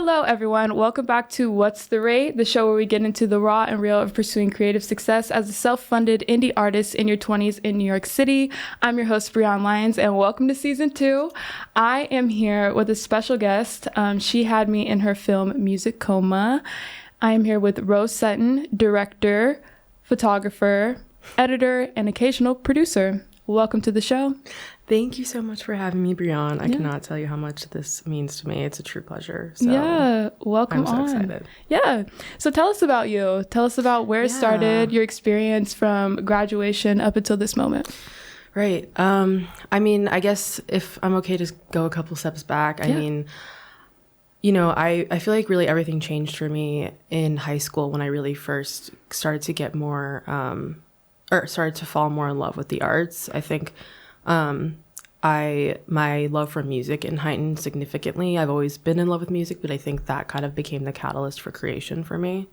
Hello, everyone. Welcome back to What's the Rate, the show where we get into the raw and real of pursuing creative success as a self-funded indie artist in your 20s in New York City. I'm your host, Breon Lyons, and welcome to Season 2. I am here with a special guest. She had me in her film Music Coma. I am here with Rose Sutton, director, photographer, editor, and occasional producer. Welcome to the show. Thank you so much for having me, Breon. I cannot tell you how much this means to me. It's a true pleasure. So yeah, welcome on. I'm so excited. Yeah. So tell us about you. Tell us about where it started, your experience from graduation up until this moment. Right. I guess if I'm okay to go a couple steps back, I feel like really everything changed for me in high school when I really first started to get more, started to fall more in love with the arts. I think my love for music heightened significantly. I've always been in love with music, but I think that kind of became the catalyst for creation for me.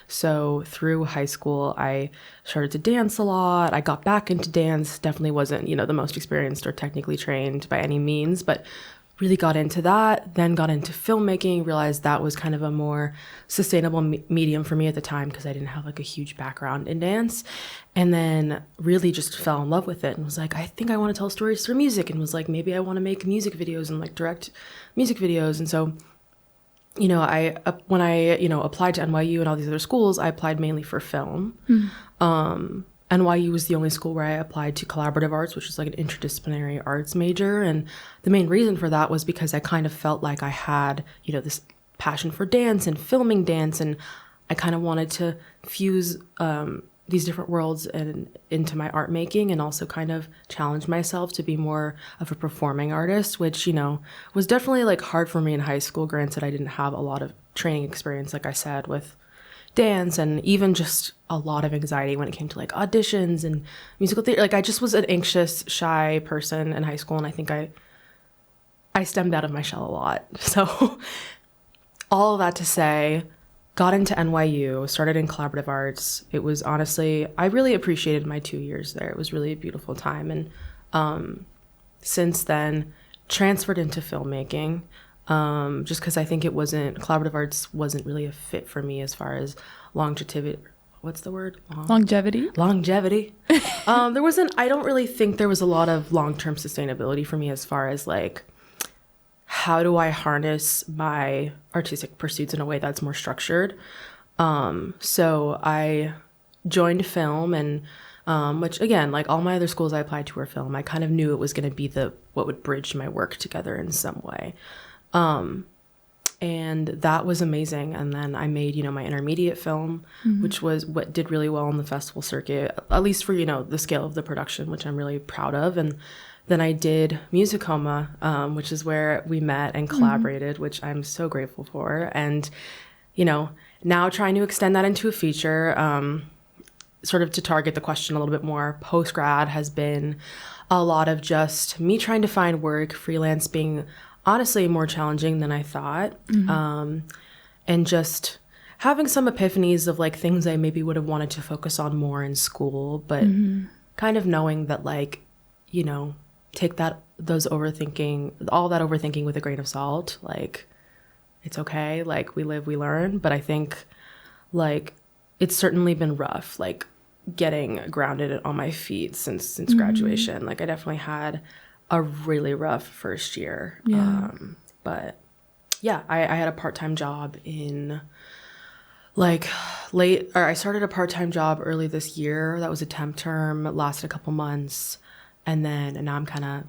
So through high school, I started to dance a lot. I got back into dance. Definitely wasn't, the most experienced or technically trained by any means, but really got into that, then got into filmmaking, realized that was kind of a more sustainable medium for me at the time because I didn't have like a huge background in dance. And then really just fell in love with it and was like, I think I want to tell stories through music, and was like, maybe I want to make music videos and like direct music videos. And so, when I applied to NYU and all these other schools, I applied mainly for film. NYU was the only school where I applied to collaborative arts, which is like an interdisciplinary arts major. And the main reason for that was because I kind of felt like I had, this passion for dance and filming dance. And I kind of wanted to fuse these different worlds into my art making, and also kind of challenge myself to be more of a performing artist, which, was definitely like hard for me in high school. Granted, I didn't have a lot of training experience, like I said, with dance, and even just a lot of anxiety when it came to like auditions and musical theater. Like I just was an anxious, shy person in high school, and I think I stemmed out of my shell a lot. So all of that to say, got into NYU, started in collaborative arts. It was honestly, I really appreciated my 2 years there. It was really a beautiful time. And since then, transferred into filmmaking. Just because I think collaborative arts wasn't really a fit for me as far as longevity. What's the word? Longevity. I don't really think there was a lot of long-term sustainability for me as far as like, how do I harness my artistic pursuits in a way that's more structured? So I joined film, and which again, like all my other schools I applied to were film. I kind of knew it was going to be what would bridge my work together in some way. And that was amazing. And then I made, my intermediate film, which was what did really well on the festival circuit, at least for, the scale of the production, which I'm really proud of. And then I did Music Coma, which is where we met and collaborated, which I'm so grateful for. And, now trying to extend that into a feature, sort of to target the question a little bit more. Post-grad has been a lot of just me trying to find work, freelance being honestly more challenging than I thought. And just having some epiphanies of like things I maybe would have wanted to focus on more in school, but kind of knowing that like, take all that overthinking with a grain of salt. Like, it's okay. Like, we live, we learn. But I think like it's certainly been rough, like getting grounded on my feet since graduation. Like I definitely had a really rough first year. But yeah, I had a part-time job in I started a part-time job early this year. That was a temp term. It lasted a couple months. And now I'm kind of,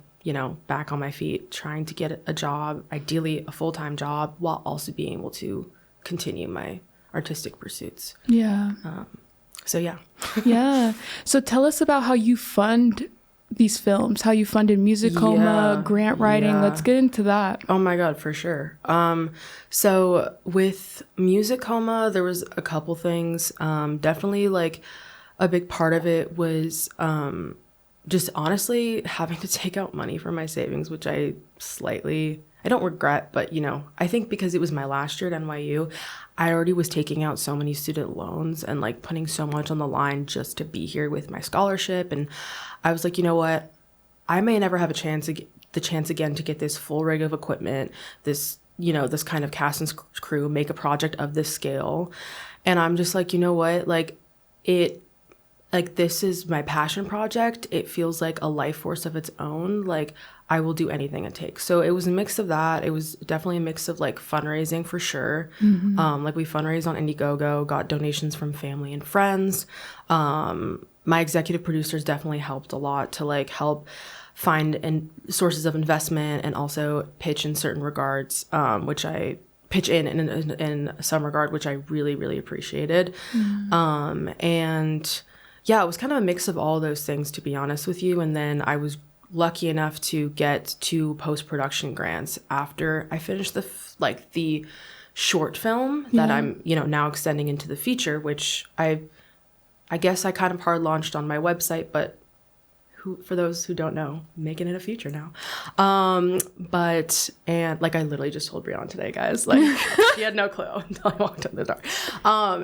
back on my feet trying to get a job, ideally a full-time job, while also being able to continue my artistic pursuits. Yeah. So yeah. Yeah. So tell us about how you fund these films, how you funded Music Coma, grant writing. Yeah. Let's get into that. Oh my God, for sure. So with Music Coma, there was a couple things. Definitely like a big part of it was just honestly having to take out money from my savings, which I don't regret, but I think because it was my last year at NYU, I already was taking out so many student loans and like putting so much on the line just to be here with my scholarship. And I was like, you know what? I may never have the chance again to get this full rig of equipment, this this kind of cast and crew make a project of this scale. And I'm just like, you know what, like this is my passion project. It feels like a life force of its own. Like I will do anything it takes. So it was a mix of that. It was definitely a mix of like fundraising for sure. Like we fundraised on Indiegogo, got donations from family and friends. My executive producers definitely helped a lot to like help find sources of investment and also pitch in certain regards, which I pitch in some regard, which I really, really appreciated. And yeah, it was kind of a mix of all those things, to be honest with you. And then I was lucky enough to get 2 post-production grants after I finished the short film that I'm, now extending into the feature, which I guess I kind of hard launched on my website, but for those who don't know, making it a feature now. And like I literally just told Brianna today, guys, like she had no clue until I walked in the door.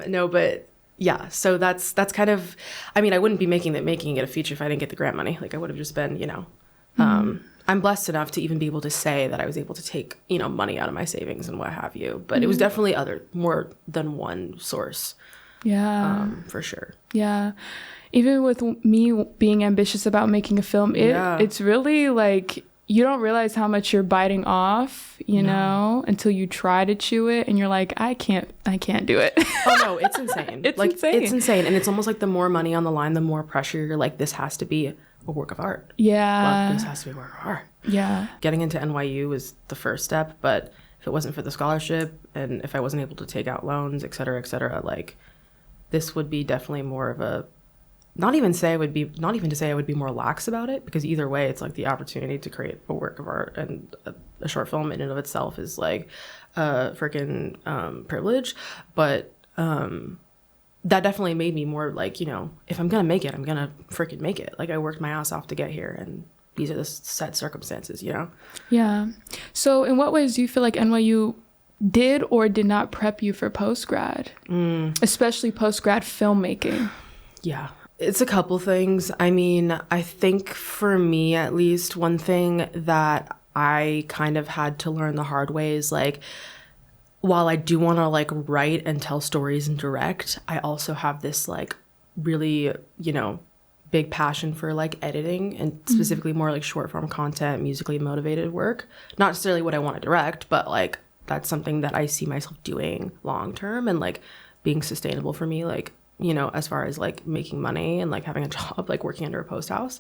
No, but yeah, so that's kind of, I mean, I wouldn't be making it a feature if I didn't get the grant money. Like I would have just been, I'm blessed enough to even be able to say that I was able to take, money out of my savings and what have you. But it was definitely more than one source. Yeah. For sure. Yeah. Even with me being ambitious about making a film, it's really like you don't realize how much you're biting off, know, until you try to chew it and you're like, I can't do it. Oh no, it's insane. It's insane. And it's almost like the more money on the line, the more pressure you're like, this has to be a work of art. Yeah. Like, this has to be a work of art. Yeah. Getting into NYU was the first step, but if it wasn't for the scholarship and if I wasn't able to take out loans, et cetera, like this would be definitely more of a, not even to say I would be more lax about it, because either way, it's like the opportunity to create a work of art and a short film in and of itself is like a freaking privilege. But that definitely made me more like, if I'm gonna make it, I'm gonna freaking make it. Like I worked my ass off to get here, and these are the set circumstances, Yeah. So in what ways do you feel like NYU did or did not prep you for post-grad, especially post-grad filmmaking? Yeah. It's a couple things. I mean, I think for me, at least, one thing that I kind of had to learn the hard way is like, while I do want to like write and tell stories and direct, I also have this like really, big passion for like editing and specifically more like short form content, musically motivated work. Not necessarily what I want to direct, but like that's something that I see myself doing long term and like being sustainable for me, like, as far as like making money and like having a job, like working under a post house.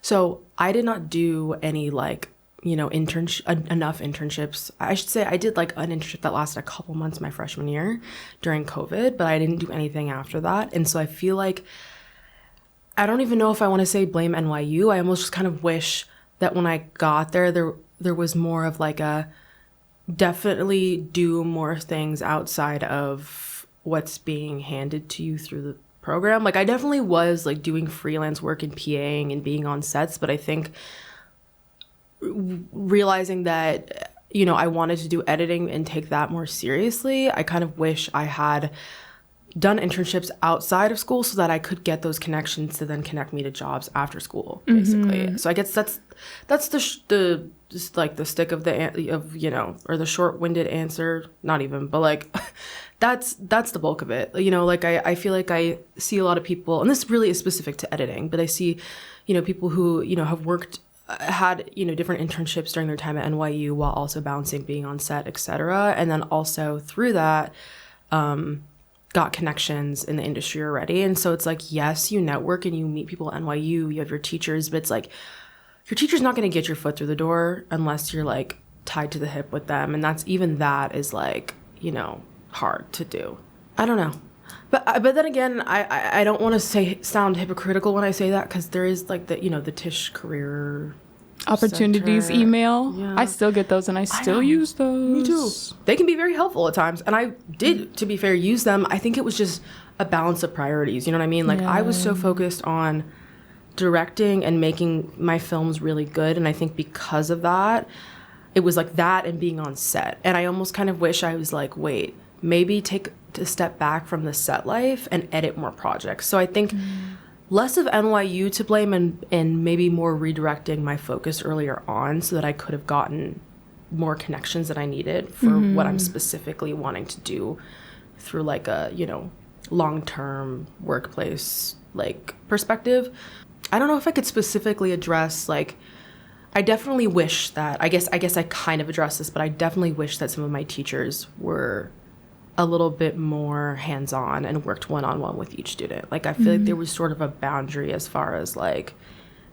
So I did not do any like, enough internships. I should say I did like an internship that lasted a couple months my freshman year during COVID, but I didn't do anything after that. And so I feel like, I don't even know if I want to say blame NYU. I almost just kind of wish that when I got there was more of like a definitely do more things outside of what's being handed to you through the program. Like I definitely was like doing freelance work and PAing and being on sets, but I think realizing that, I wanted to do editing and take that more seriously, I kind of wish I had done internships outside of school so that I could get those connections to then connect me to jobs after school, basically. So I guess that's the just like the stick of or the short-winded answer, not even, but like that's the bulk of it. Like I feel like I see a lot of people, and this really is specific to editing, but I see, people who, have had different internships during their time at NYU while also balancing being on set, etc. And then also through that, got connections in the industry already. And so it's like, yes, you network and you meet people at NYU, you have your teachers, but it's like, your teacher's not going to get your foot through the door unless you're like tied to the hip with them. And that is like, hard to do. I don't know. But then again, I don't want to sound hypocritical when I say that, because there is like the Tisch Career Opportunities Center email. Yeah. I still get those and I still use those. Me too. They can be very helpful at times. And I did, to be fair, use them. I think it was just a balance of priorities. You know what I mean? Like I was so focused on directing and making my films really good. And I think because of that, it was like that and being on set. And I almost kind of wish I was like, wait, maybe take a step back from the set life and edit more projects. So I think less of NYU to blame and maybe more redirecting my focus earlier on so that I could have gotten more connections that I needed for what I'm specifically wanting to do through like a, you know, long-term workplace like perspective. I don't know if I could specifically address like, I definitely wish that, I guess I kind of addressed this, but I definitely wish that some of my teachers were a little bit more hands-on and worked one-on-one with each student. Like I feel like there was sort of a boundary as far as like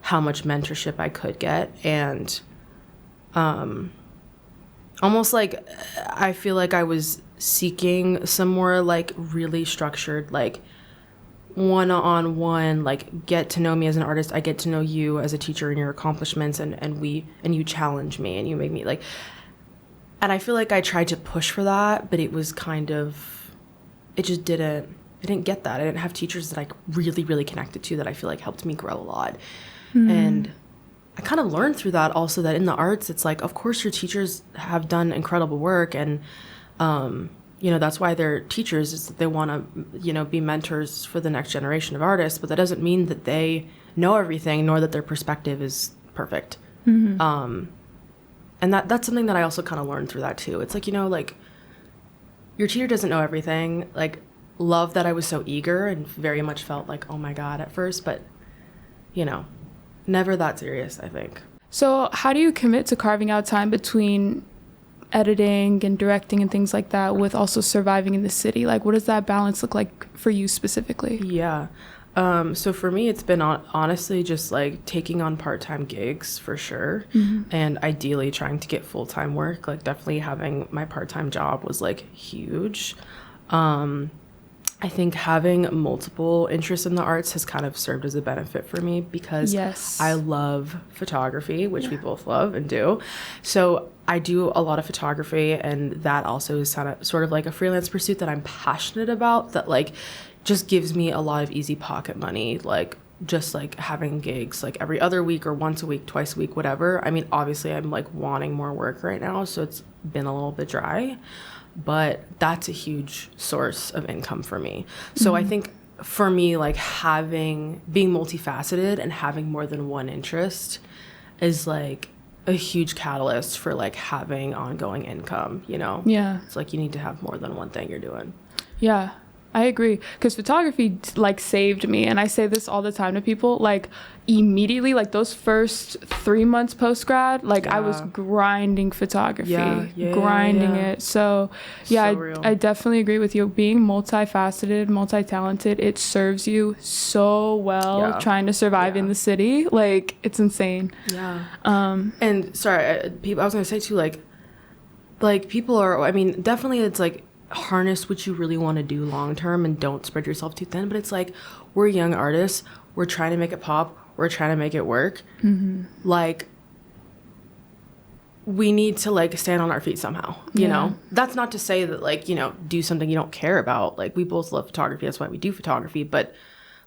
how much mentorship I could get, and almost like I feel like I was seeking some more like really structured like one-on-one, like get to know me as an artist, I get to know you as a teacher and your accomplishments, and you challenge me and you make me like, and I feel like I tried to push for that, but it was kind of, I didn't get that. I didn't have teachers that I really, really connected to that I feel like helped me grow a lot. And I kind of learned through that also that in the arts, it's like, of course your teachers have done incredible work, and, you know, that's why they're teachers, is that they want to, you know, be mentors for the next generation of artists, but that doesn't mean that they know everything, nor that their perspective is perfect. And that's something that I also kind of learned through that too. It's like, you know, like your teacher doesn't know everything. Like, love that I was so eager and very much felt like, oh my God, at first, but you know, never that serious, I think. So how do you commit to carving out time between editing and directing and things like that with also surviving in the city? Like, what does that balance look like for you specifically? Yeah. So for me, it's been honestly just like taking on part-time gigs for sure. And ideally trying to get full-time work. Like definitely having my part-time job was like huge. I think having multiple interests in the arts has kind of served as a benefit for me because I love photography, which we both love and do. So I do a lot of photography, and that also is sort of like a freelance pursuit that I'm passionate about, that like just gives me a lot of easy pocket money, like just like having gigs like every other week or once a week, twice a week, whatever. I mean, obviously I'm like wanting more work right now, so it's been a little bit dry, but that's a huge source of income for me. So I think for me, like being multifaceted and having more than one interest is like a huge catalyst for like having ongoing income, you know? Yeah. It's like you need to have more than one thing you're doing. Yeah, I agree. Because photography like saved me. And I say this all the time to people, like immediately, like those first 3 months post-grad, like I was grinding photography, grinding it. So yeah, I definitely agree with you. Being multifaceted, multi-talented, it serves you so well trying to survive in the city. Like it's insane. Yeah. And sorry, people, I was going to say too, like people are, I mean, definitely it's like, harness what you really want to do long term and don't spread yourself too thin, but it's like we're young artists, we're trying to make it pop, we're trying to make it work. Like we need to like stand on our feet somehow, you know. That's not to say that like, you know, do something you don't care about. Like we both love photography, that's why we do photography, but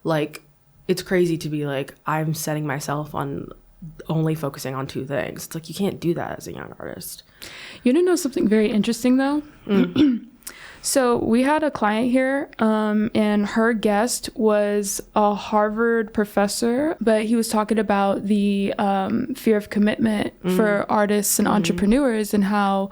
like it's crazy to be like I'm setting myself on only focusing on two things. It's like you can't do that as a young artist. You didn't know something very interesting though? So we had a client here, and her guest was a Harvard professor, but he was talking about the fear of commitment for artists and entrepreneurs, and how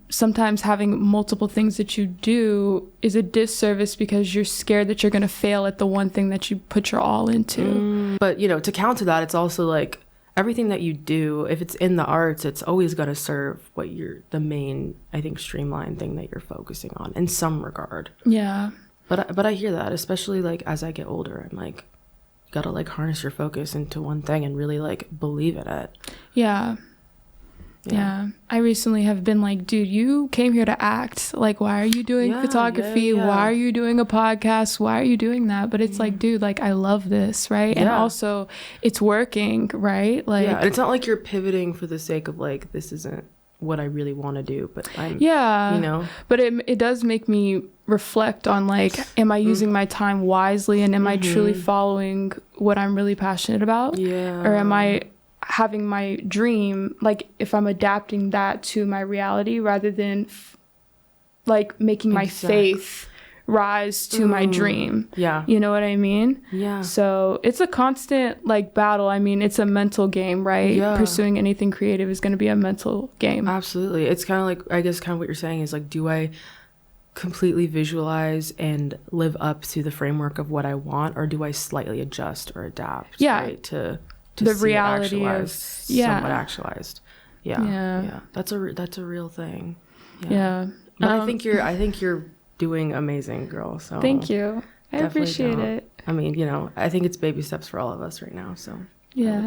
sometimes having multiple things that you do is a disservice because you're scared that you're going to fail at the one thing that you put your all into. But, you know, to counter that, it's also like everything that you do, if it's in the arts, it's always going to serve what the main, I think, streamlined thing that you're focusing on in some regard. Yeah. But I hear that, especially like as I get older, I'm like, you got to like harness your focus into one thing and really like believe in it. Yeah. I recently have been like, dude, you came here to act. Like, why are you doing photography? Why are you doing a podcast? Why are you doing that? But it's like, dude, like I love this, right? And also it's working, right? Like, and it's not like you're pivoting for the sake of like, this isn't what I really want to do, but I'm, you know. But it does make me reflect on like, am I using my time wisely, and am I truly following what I'm really passionate about? Or am I having my dream, like if I'm adapting that to my reality rather than like making my faith rise to my dream. Yeah. You know what I mean? Yeah. So it's a constant like battle. I mean, it's a mental game, right? Yeah. Pursuing anything creative is going to be a mental game. Absolutely. It's kind of like, I guess kind of what you're saying is like, do I completely visualize and live up to the framework of what I want, or do I slightly adjust or adapt? Yeah. Right, to The see reality it of somewhat actualized. Yeah. Yeah. Yeah. That's a real thing. Yeah. But I think you're doing amazing, girl. So thank you. I definitely appreciate don't. it. I mean, you know, I think it's baby steps for all of us right now. So Yeah. I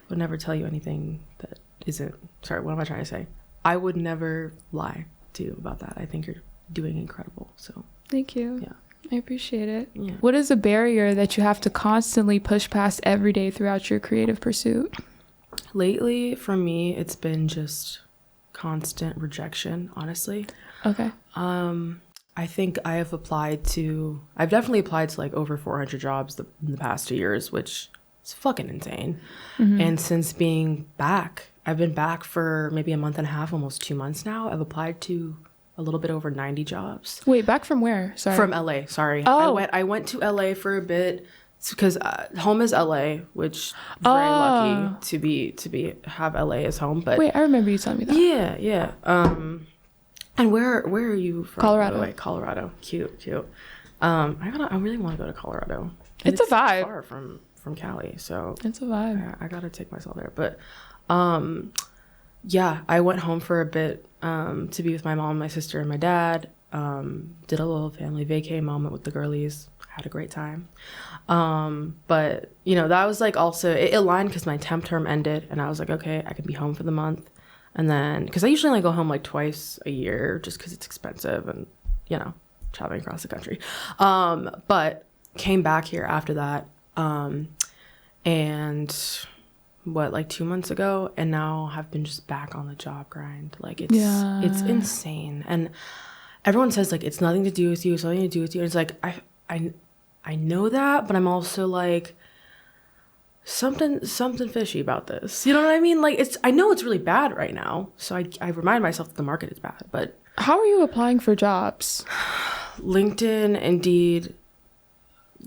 would never tell you anything that isn't. Sorry, what am I trying to say? I would never lie to you about that. I think you're doing incredible. So Thank you. yeah. I appreciate it. Yeah. What is a barrier that you have to constantly push past every day throughout your creative pursuit? Lately, for me, it's been just constant rejection, honestly. Okay. I think I've definitely applied to like over 400 jobs in the past 2 years, which is fucking insane. And since being back, I've been back for maybe a month and a half, almost 2 months now. I've applied to a little bit over 90 jobs. Wait, back from where? Sorry. From LA, sorry. Oh. I went to LA for a bit because home is LA, which very lucky to have LA as home. But wait, I remember you telling me that. yeah. And where are you from? Colorado. By the way? Colorado. Cute. I really want to go to Colorado. And It's a vibe. Far from Cali, so It's a vibe. I gotta take myself there. But yeah, I went home for a bit to be with my mom, my sister, and my dad. Did a little family vacay moment with the girlies. Had a great time. But you know, that was like also it aligned because my temp term ended, and I was like, okay, I can be home for the month. And then, because I usually only go home like twice a year just because it's expensive and, you know, traveling across the country. But came back here after that. And like 2 months ago, and now have been just back on the job grind. Like it's insane. And everyone says like, it's nothing to do with you. It's nothing to do with you. And it's like, I know that, but I'm also like, something fishy about this. You know what I mean? Like I know it's really bad right now. So I remind myself that the market is bad, but How are you applying for jobs? LinkedIn, Indeed,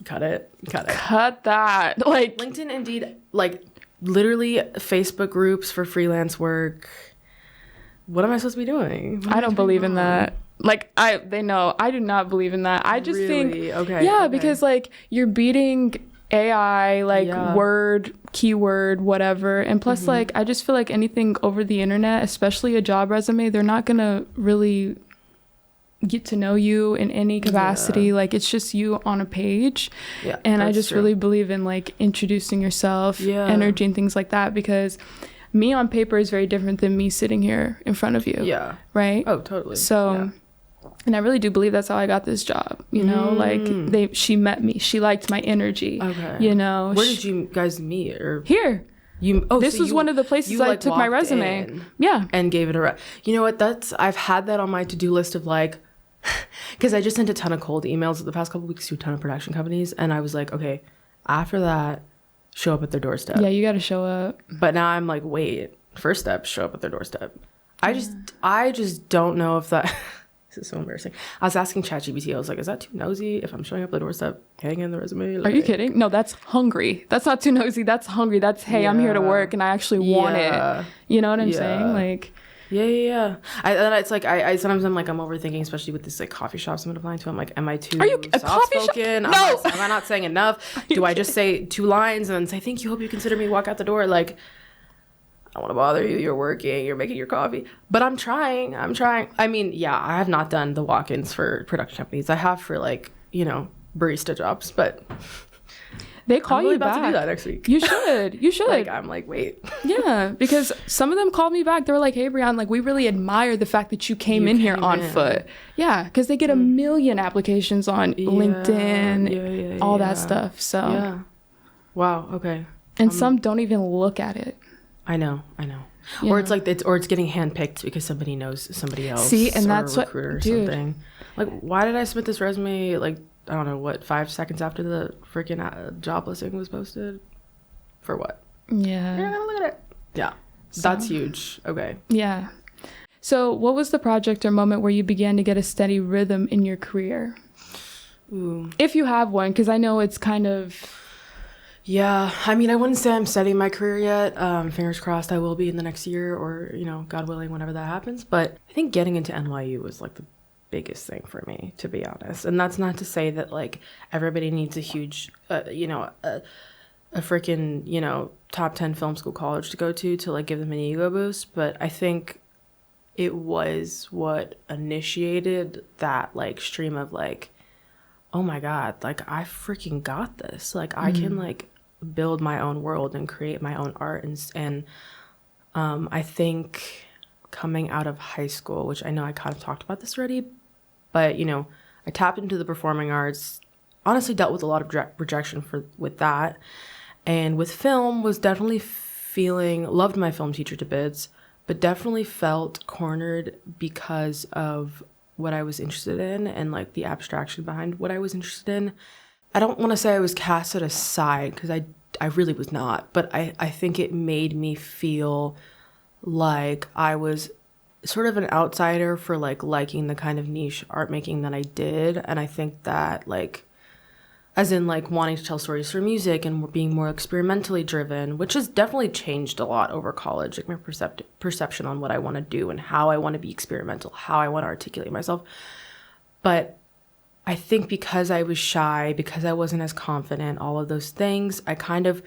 cut it. Cut that. Like LinkedIn, Indeed, like literally Facebook groups for freelance work. What am I supposed to be doing? I don't believe in that. Like they know I do not believe in that. I just think okay. Yeah, because like you're beating AI, like word, keyword, whatever. And plus, like, I just feel like anything over the internet, especially a job resume, they're not going to really get to know you in any capacity. Yeah. Like, it's just you on a page. Yeah, and I just really believe in, like, introducing yourself, energy, and things like that. Because me on paper is very different than me sitting here in front of you. Yeah. Right? Oh, totally. So... Yeah. And I really do believe that's how I got this job, you know, like she met me. She liked my energy, you know. Where did you guys meet? Or here. This was one of the places I took my resume. Yeah. And gave it a you know what, I've had that on my to-do list of like, because I just sent a ton of cold emails the past couple of weeks to a ton of production companies. And I was like, okay, after that, show up at their doorstep. Yeah, you got to show up. But now I'm like, wait, first step, show up at their doorstep. I just don't know if that... This is so embarrassing. I was asking ChatGPT, I was like, is that too nosy if I'm showing up at the doorstep, hanging in the resume? Like, are you kidding? No, that's hungry. That's not too nosy. That's hungry. That's, hey, I'm here to work and I actually want it. You know what I'm saying? Like, yeah. It's like, I sometimes I'm like, I'm overthinking, especially with this like coffee shops I'm applying to. I'm like, am I too soft-spoken? No. Am I not saying enough? Do I just say 2 lines and then say, thank you, hope you consider me, walk out the door? Like, I don't want to bother you. You're working. You're making your coffee. But I'm trying. I mean, yeah, I have not done the walk-ins for production companies. I have for like, you know, barista jobs, but they call you back. I'm about to do that next week. You should. Like, I'm like, wait. Yeah, because some of them called me back. They were like, hey, Brianne, like, we really admire the fact that you came in here on foot. Yeah, because they get a million applications on LinkedIn, all that stuff. So. Yeah. Wow. Okay. And some don't even look at it. I know. Or it's like it's getting handpicked because somebody knows somebody else. See, and that's what, or something. Like, why did I submit this resume? Like, I don't know, what, 5 seconds after the freaking job listing was posted? For what? Yeah. You're not gonna look at it. Yeah, so, that's huge. Okay. Yeah. So what was the project or moment where you began to get a steady rhythm in your career? Ooh. If you have one, because I know it's kind of... Yeah, I mean, I wouldn't say I'm studying my career yet. Fingers crossed I will be in the next year or, God willing, whenever that happens. But I think getting into NYU was like the biggest thing for me, to be honest. And that's not to say that like everybody needs a huge, a freaking, top 10 film school college to go to like give them an ego boost. But I think it was what initiated that like stream of like, oh my God, like I freaking got this. Like I can like build my own world and create my own art. And I think coming out of high school, which I know I kind of talked about this already, but I tapped into the performing arts, honestly dealt with a lot of rejection with that. And with film was definitely loved my film teacher to bits, but definitely felt cornered because of what I was interested in and like the abstraction behind what I was interested in. I don't want to say I was casted aside because I really was not, but I think it made me feel like I was sort of an outsider for like liking the kind of niche art making that I did. And I think that like, as in like wanting to tell stories for music and being more experimentally driven, which has definitely changed a lot over college, like my perception on what I want to do and how I want to be experimental, how I want to articulate myself. But I think because I was shy, because I wasn't as confident, all of those things, I kind of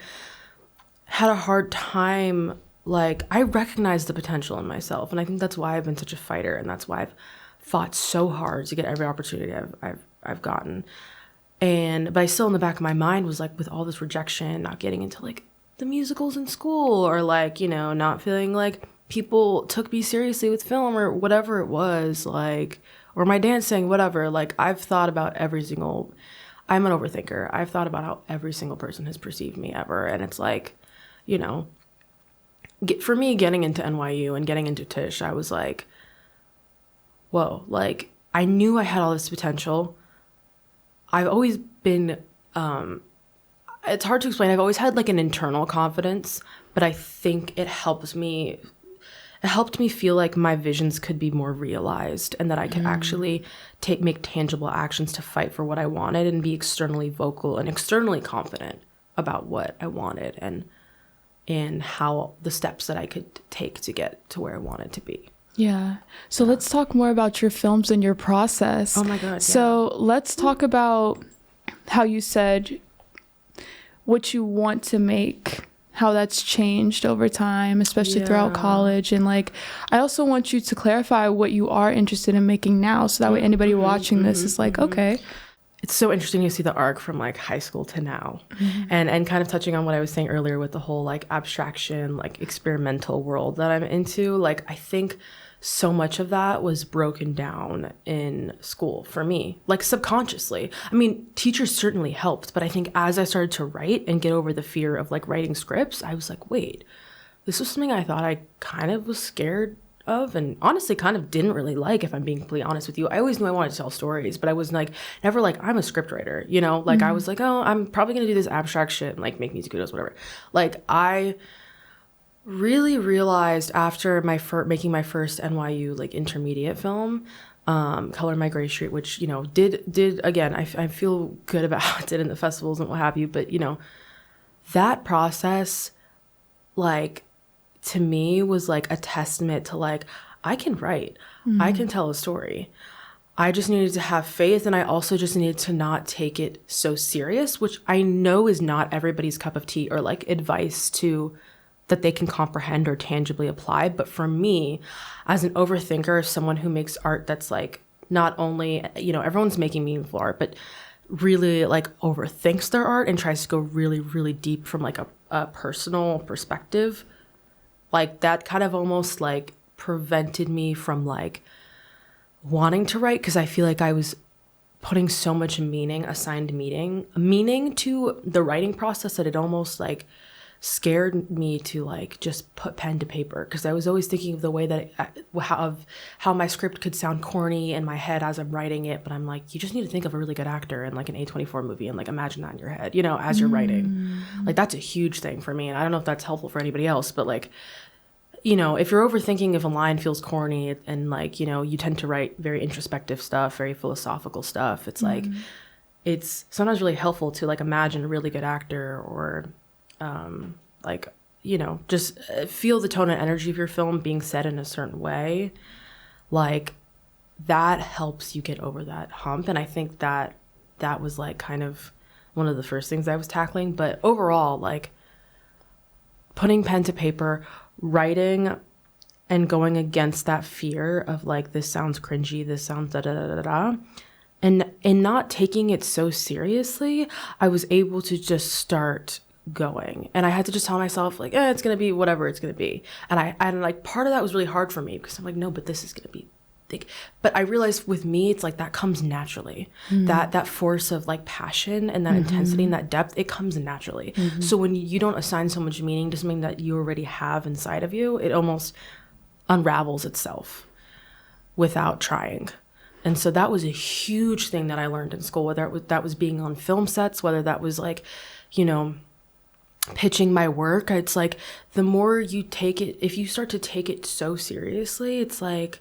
had a hard time. Like I recognized the potential in myself. And I think that's why I've been such a fighter. And that's why I've fought so hard to get every opportunity I've gotten. But I still in the back of my mind was like with all this rejection, not getting into like the musicals in school or like, not feeling like people took me seriously with film or whatever it was, like, or my dancing, whatever. Like I've thought about I'm an overthinker. I've thought about how every single person has perceived me ever. And it's like, for me getting into NYU and getting into Tisch, I was like, whoa, like I knew I had all this potential. I've always been, it's hard to explain. I've always had like an internal confidence, but I think it helped me feel like my visions could be more realized and that I could actually make tangible actions to fight for what I wanted and be externally vocal and externally confident about what I wanted and how the steps that I could take to get to where I wanted to be. Yeah. So let's talk more about your films and your process. Oh my God. So let's talk about how you said what you want to make, how that's changed over time, especially throughout college. And like, I also want you to clarify what you are interested in making now. So that way anybody watching this is like, okay. It's so interesting to see the arc from like high school to now and kind of touching on what I was saying earlier with the whole like abstraction, like experimental world that I'm into. Like, I think so much of that was broken down in school for me, like subconsciously. I mean, teachers certainly helped, but I think as I started to write and get over the fear of like writing scripts, I was like, wait, this was something I thought I kind of was scared of and honestly kind of didn't really like, if I'm being completely honest with you. I always knew I wanted to tell stories, but I was like never like I'm a scriptwriter, like I was like, oh, I'm probably gonna do this abstract shit and like make music videos, whatever. Like I really realized after making my first NYU like intermediate film, Color My Gray Street, which did again, I feel good about how it did in the festivals and what have you, but that process, like, to me was like a testament to like, I can write, I can tell a story. I just needed to have faith, and I also just needed to not take it so serious, which I know is not everybody's cup of tea or like advice that they can comprehend or tangibly apply. But for me, as an overthinker, someone who makes art that's like not only, everyone's making meaningful art, but really like overthinks their art and tries to go really, really deep from like a personal perspective, like that kind of almost like prevented me from like wanting to write, because I feel like I was putting so much assigned meaning to the writing process that it almost like scared me to like just put pen to paper, because I was always thinking of the way that how my script could sound corny in my head as I'm writing it, but I'm like, you just need to think of a really good actor in like an A24 movie and like imagine that in your head, as you're writing. Like that's a huge thing for me, and I don't know if that's helpful for anybody else, but like you know, if you're overthinking if a line feels corny and like, you know, you tend to write very introspective stuff, very philosophical stuff, it's like, it's sometimes really helpful to like imagine a really good actor or like, you know, just feel the tone and energy of your film being said in a certain way. Like that helps you get over that hump. And I think that was like kind of one of the first things I was tackling. But overall, like putting pen to paper, writing and going against that fear of like, this sounds cringy, this sounds da da da da da. And not taking it so seriously, I was able to just start going. And I had to just tell myself like, it's going to be whatever it's going to be. And like part of that was really hard for me because I'm like, no, but this is going to be big. But I realized with me, it's like that comes naturally. That force of like passion and that intensity and that depth, it comes naturally. So when you don't assign so much meaning to something that you already have inside of you, it almost unravels itself without trying. And so that was a huge thing that I learned in school, whether that was being on film sets, whether that was like, you know, pitching my work. It's like the more you take it, if you start to take it so seriously, it's like,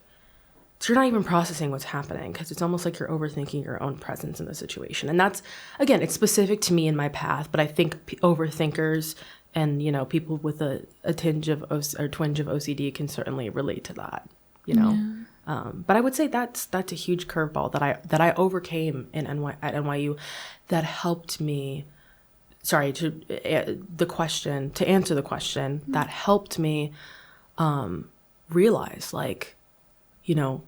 you're not even processing what's happening because it's almost like you're overthinking your own presence in the situation. And that's, again, it's specific to me and my path, but I think overthinkers and, you know, people with a twinge of OCD can certainly relate to that, you know? Yeah. But I would say that's a huge curveball that I overcame at NYU that helped me. Sorry, to answer the question, that helped me realize, like, you know,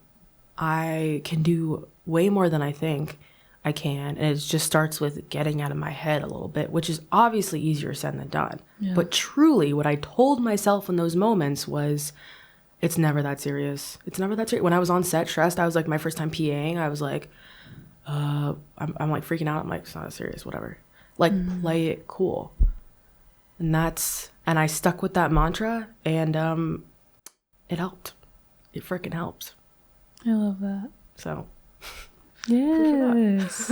I can do way more than I think I can. And it just starts with getting out of my head a little bit, which is obviously easier said than done. Yeah. But truly, what I told myself in those moments was, it's never that serious. It's never that serious. When I was on set stressed, I was like, my first time PAing, I was like, I'm like freaking out. I'm like, it's not that serious, whatever. Like, play it cool. And I stuck with that mantra, and it helped. It freaking helps. I love that. So, yes.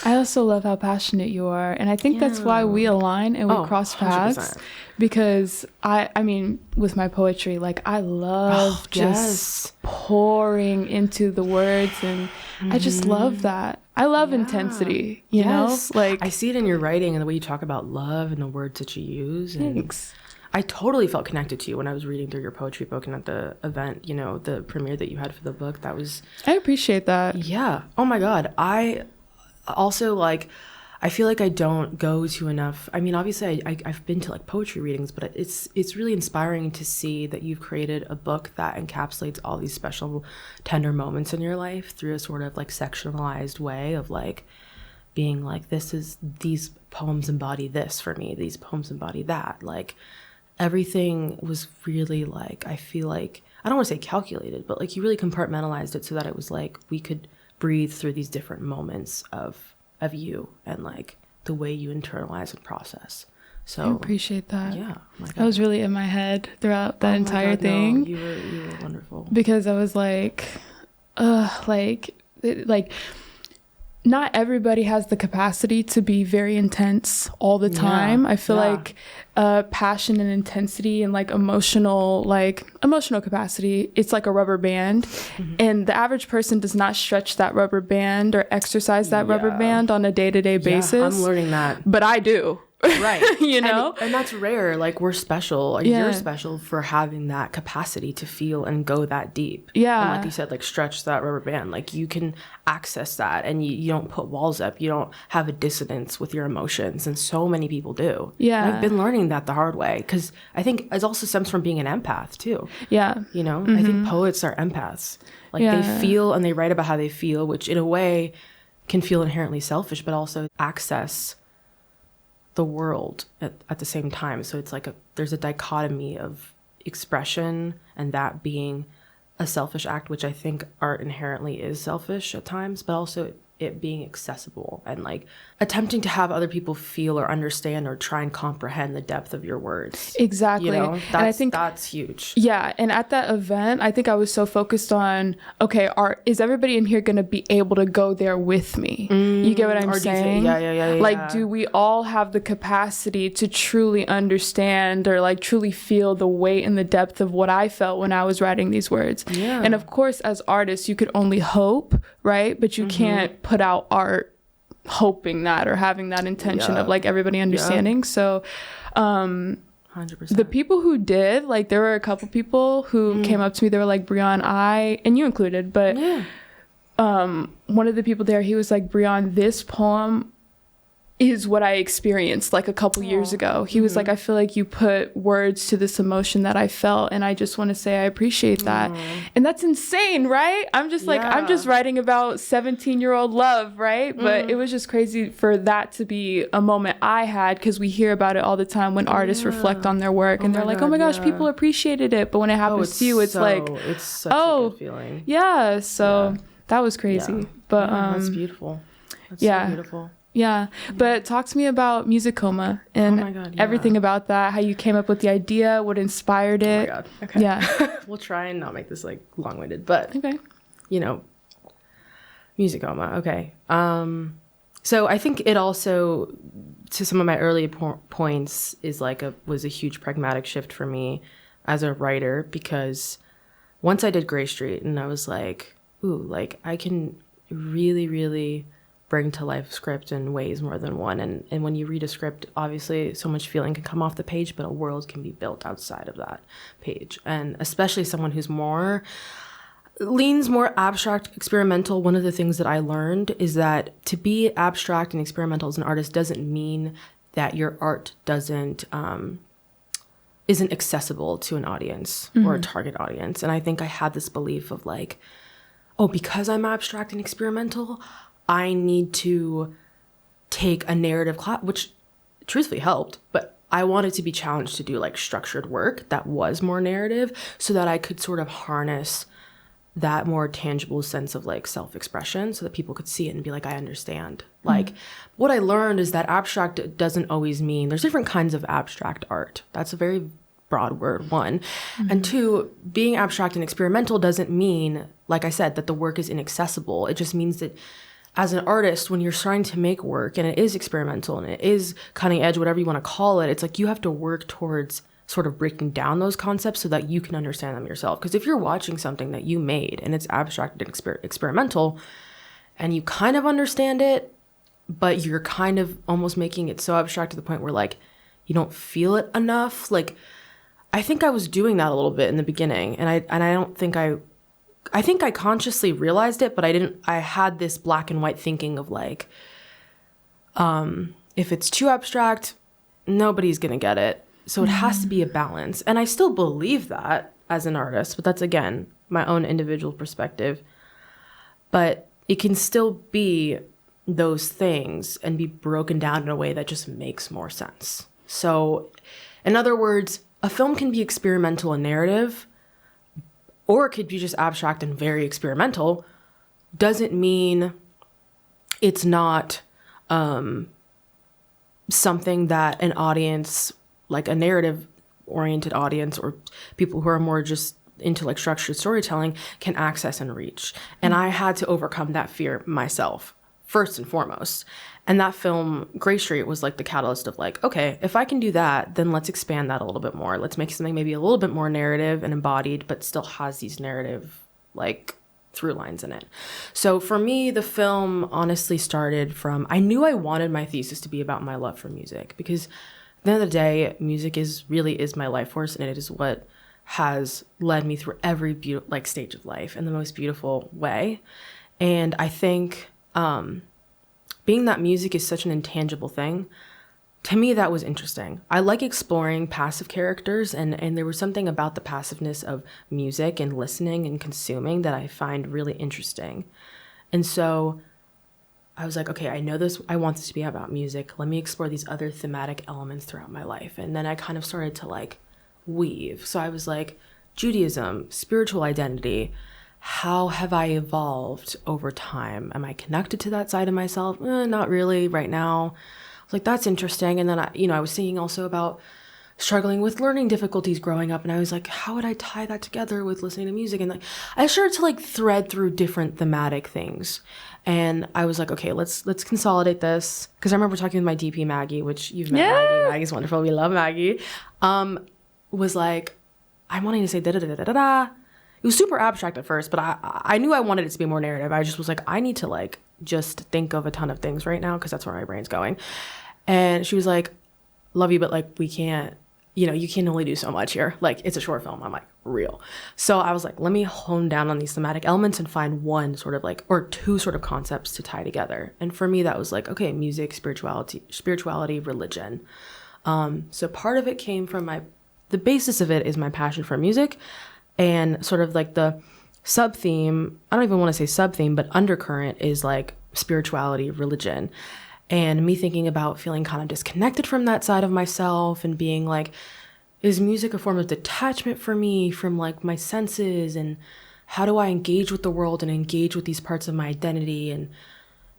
I also love how passionate you are. And I think that's why we align and we cross paths. 100%. Because I mean, with my poetry, like I love just pouring into the words, and I just love that. I love intensity, you know? Like I see it in your writing and the way you talk about love and the words that you use. And thanks. I totally felt connected to you when I was reading through your poetry book and at the event, you know, the premiere that you had for the book. I appreciate that. Yeah. Oh my God. I also like, I feel like I don't go to enough. I mean, obviously I've been to like poetry readings, but it's really inspiring to see that you've created a book that encapsulates all these special tender moments in your life through a sort of like sectionalized way of like being like, these poems embody this for me. These poems embody that. Like, everything was really like, I feel like, I don't want to say calculated, but like you really compartmentalized it so that it was like we could breathe through these different moments of you and like the way you internalize and process. So I appreciate that. Yeah. I was really in my head throughout that entire thing. No, you were wonderful. Because I was like, not everybody has the capacity to be very intense all the time. I feel like passion and intensity and like emotional capacity, it's like a rubber band. And the average person does not stretch that rubber band or exercise that rubber band on a day-to-day basis. I'm learning that. But I do. Right. You know? And that's rare. Like we're special. You're special for having that capacity to feel and go that deep. Yeah. And like you said, like stretch that rubber band. Like you can access that and you don't put walls up. You don't have a dissonance with your emotions. And so many people do. Yeah. And I've been learning that the hard way because I think it also stems from being an empath too. Yeah. You know, I think poets are empaths. Like they feel and they write about how they feel, which in a way can feel inherently selfish, but also access the world at the same time. So it's like there's a dichotomy of expression and that being a selfish act, which I think art inherently is selfish at times, but also it being accessible and like attempting to have other people feel or understand or try and comprehend the depth of your words. Exactly. And I think that's huge. Yeah. And at that event, I think I was so focused on, okay, is everybody in here going to be able to go there with me? You get what I'm saying? Yeah. Like, do we all have the capacity to truly understand or like truly feel the weight and the depth of what I felt when I was writing these words? Yeah. And of course, as artists, you could only hope, right? But you can't put out art hoping that or having that intention of like everybody understanding. So 100%. the people who did, like, there were a couple people who came up to me. They were like, Breon, and you included, but one of the people there, he was like, Breon, this poem is what I experienced like a couple years ago. He was like, I feel like you put words to this emotion that I felt, and I just want to say I appreciate that. And that's insane, right? I'm just like, I'm just writing about 17-year-old love, right? But it was just crazy for that to be a moment I had, because we hear about it all the time when artists reflect on their work, and they're like, oh my gosh, people appreciated it. But when it happens to you, it's like, it's such a good feeling. Yeah, so that was crazy. But that's beautiful. That's so beautiful. Yeah, but talk to me about Music Coma and everything about that, how you came up with the idea, what inspired it. Oh my God. Okay. Yeah. We'll try and not make this like long-winded, but you know, Music Coma. Okay. So I think it also, to some of my early points, is like was a huge pragmatic shift for me as a writer, because once I did Gray Street and I was like, ooh, like I can really, really bring to life script in ways more than one. And when you read a script, obviously so much feeling can come off the page, but a world can be built outside of that page. And especially someone who's leans more abstract, experimental. One of the things that I learned is that to be abstract and experimental as an artist doesn't mean that your art isn't accessible to an audience or a target audience. And I think I had this belief of like, oh, because I'm abstract and experimental, I need to take a narrative class, which truthfully helped, but I wanted to be challenged to do like structured work that was more narrative, so that I could sort of harness that more tangible sense of like self-expression, so that people could see it and be like, I understand. Like, what I learned is that abstract doesn't always mean, there's different kinds of abstract art. That's a very broad word, one. And two, being abstract and experimental doesn't mean, like I said, that the work is inaccessible. It just means that as an artist, when you're trying to make work and it is experimental and it is cutting edge, whatever you want to call it, it's like you have to work towards sort of breaking down those concepts so that you can understand them yourself. Because if you're watching something that you made and it's abstract and experimental and you kind of understand it, but you're kind of almost making it so abstract to the point where like you don't feel it enough. Like, I think I was doing that a little bit in the beginning, and I don't think I think I consciously realized it, but I had this black and white thinking of like, if it's too abstract, nobody's going to get it. So it has to be a balance. And I still believe that as an artist, but that's, again, my own individual perspective. But it can still be those things and be broken down in a way that just makes more sense. So, in other words, a film can be experimental and narrative, or it could be just abstract and very experimental. Doesn't mean it's not something that an audience, like a narrative-oriented audience, or people who are more just into like structured storytelling, can access and reach. And I had to overcome that fear myself, first and foremost. And that film, Gray Street, was like the catalyst of like, okay, if I can do that, then let's expand that a little bit more. Let's make something maybe a little bit more narrative and embodied, but still has these narrative like through lines in it. So for me, the film honestly started from, I knew I wanted my thesis to be about my love for music, because at the end of the day, music really is my life force, and it is what has led me through every stage of life in the most beautiful way. And I think being that music is such an intangible thing, to me, that was interesting. I like exploring passive characters, and there was something about the passiveness of music and listening and consuming that I find really interesting. And so I was like, okay, I know this, I want this to be about music. Let me explore these other thematic elements throughout my life. And then I kind of started to like weave. So I was like, Judaism, spiritual identity, how have I evolved over time? Am I connected to that side of myself? Not really right now. I was like, that's interesting. And then I was thinking also about struggling with learning difficulties growing up, and I was like, how would I tie that together with listening to music? And like I started to like thread through different thematic things, and I was like, okay, let's consolidate this, because I remember talking with my DP Maggie, which you've met. Yeah. Maggie's wonderful, we love Maggie. Was like, I'm wanting to say da da da da da da. It was super abstract at first, but I knew I wanted it to be more narrative. I just was like, I need to like just think of a ton of things right now, because that's where my brain's going. And she was like, love you, but like we can't, you can only do so much here. Like, it's a short film. I'm like, real. So I was like, let me hone down on these thematic elements and find one sort of like, or two sort of concepts to tie together. And for me, that was like, okay, music, spirituality, religion. So part of it came from the basis of it is my passion for music, and sort of like the sub-theme, I don't even want to say sub-theme, but undercurrent is like spirituality, religion. And me thinking about feeling kind of disconnected from that side of myself, and being like, is music a form of detachment for me from like my senses? And how do I engage with the world and engage with these parts of my identity? And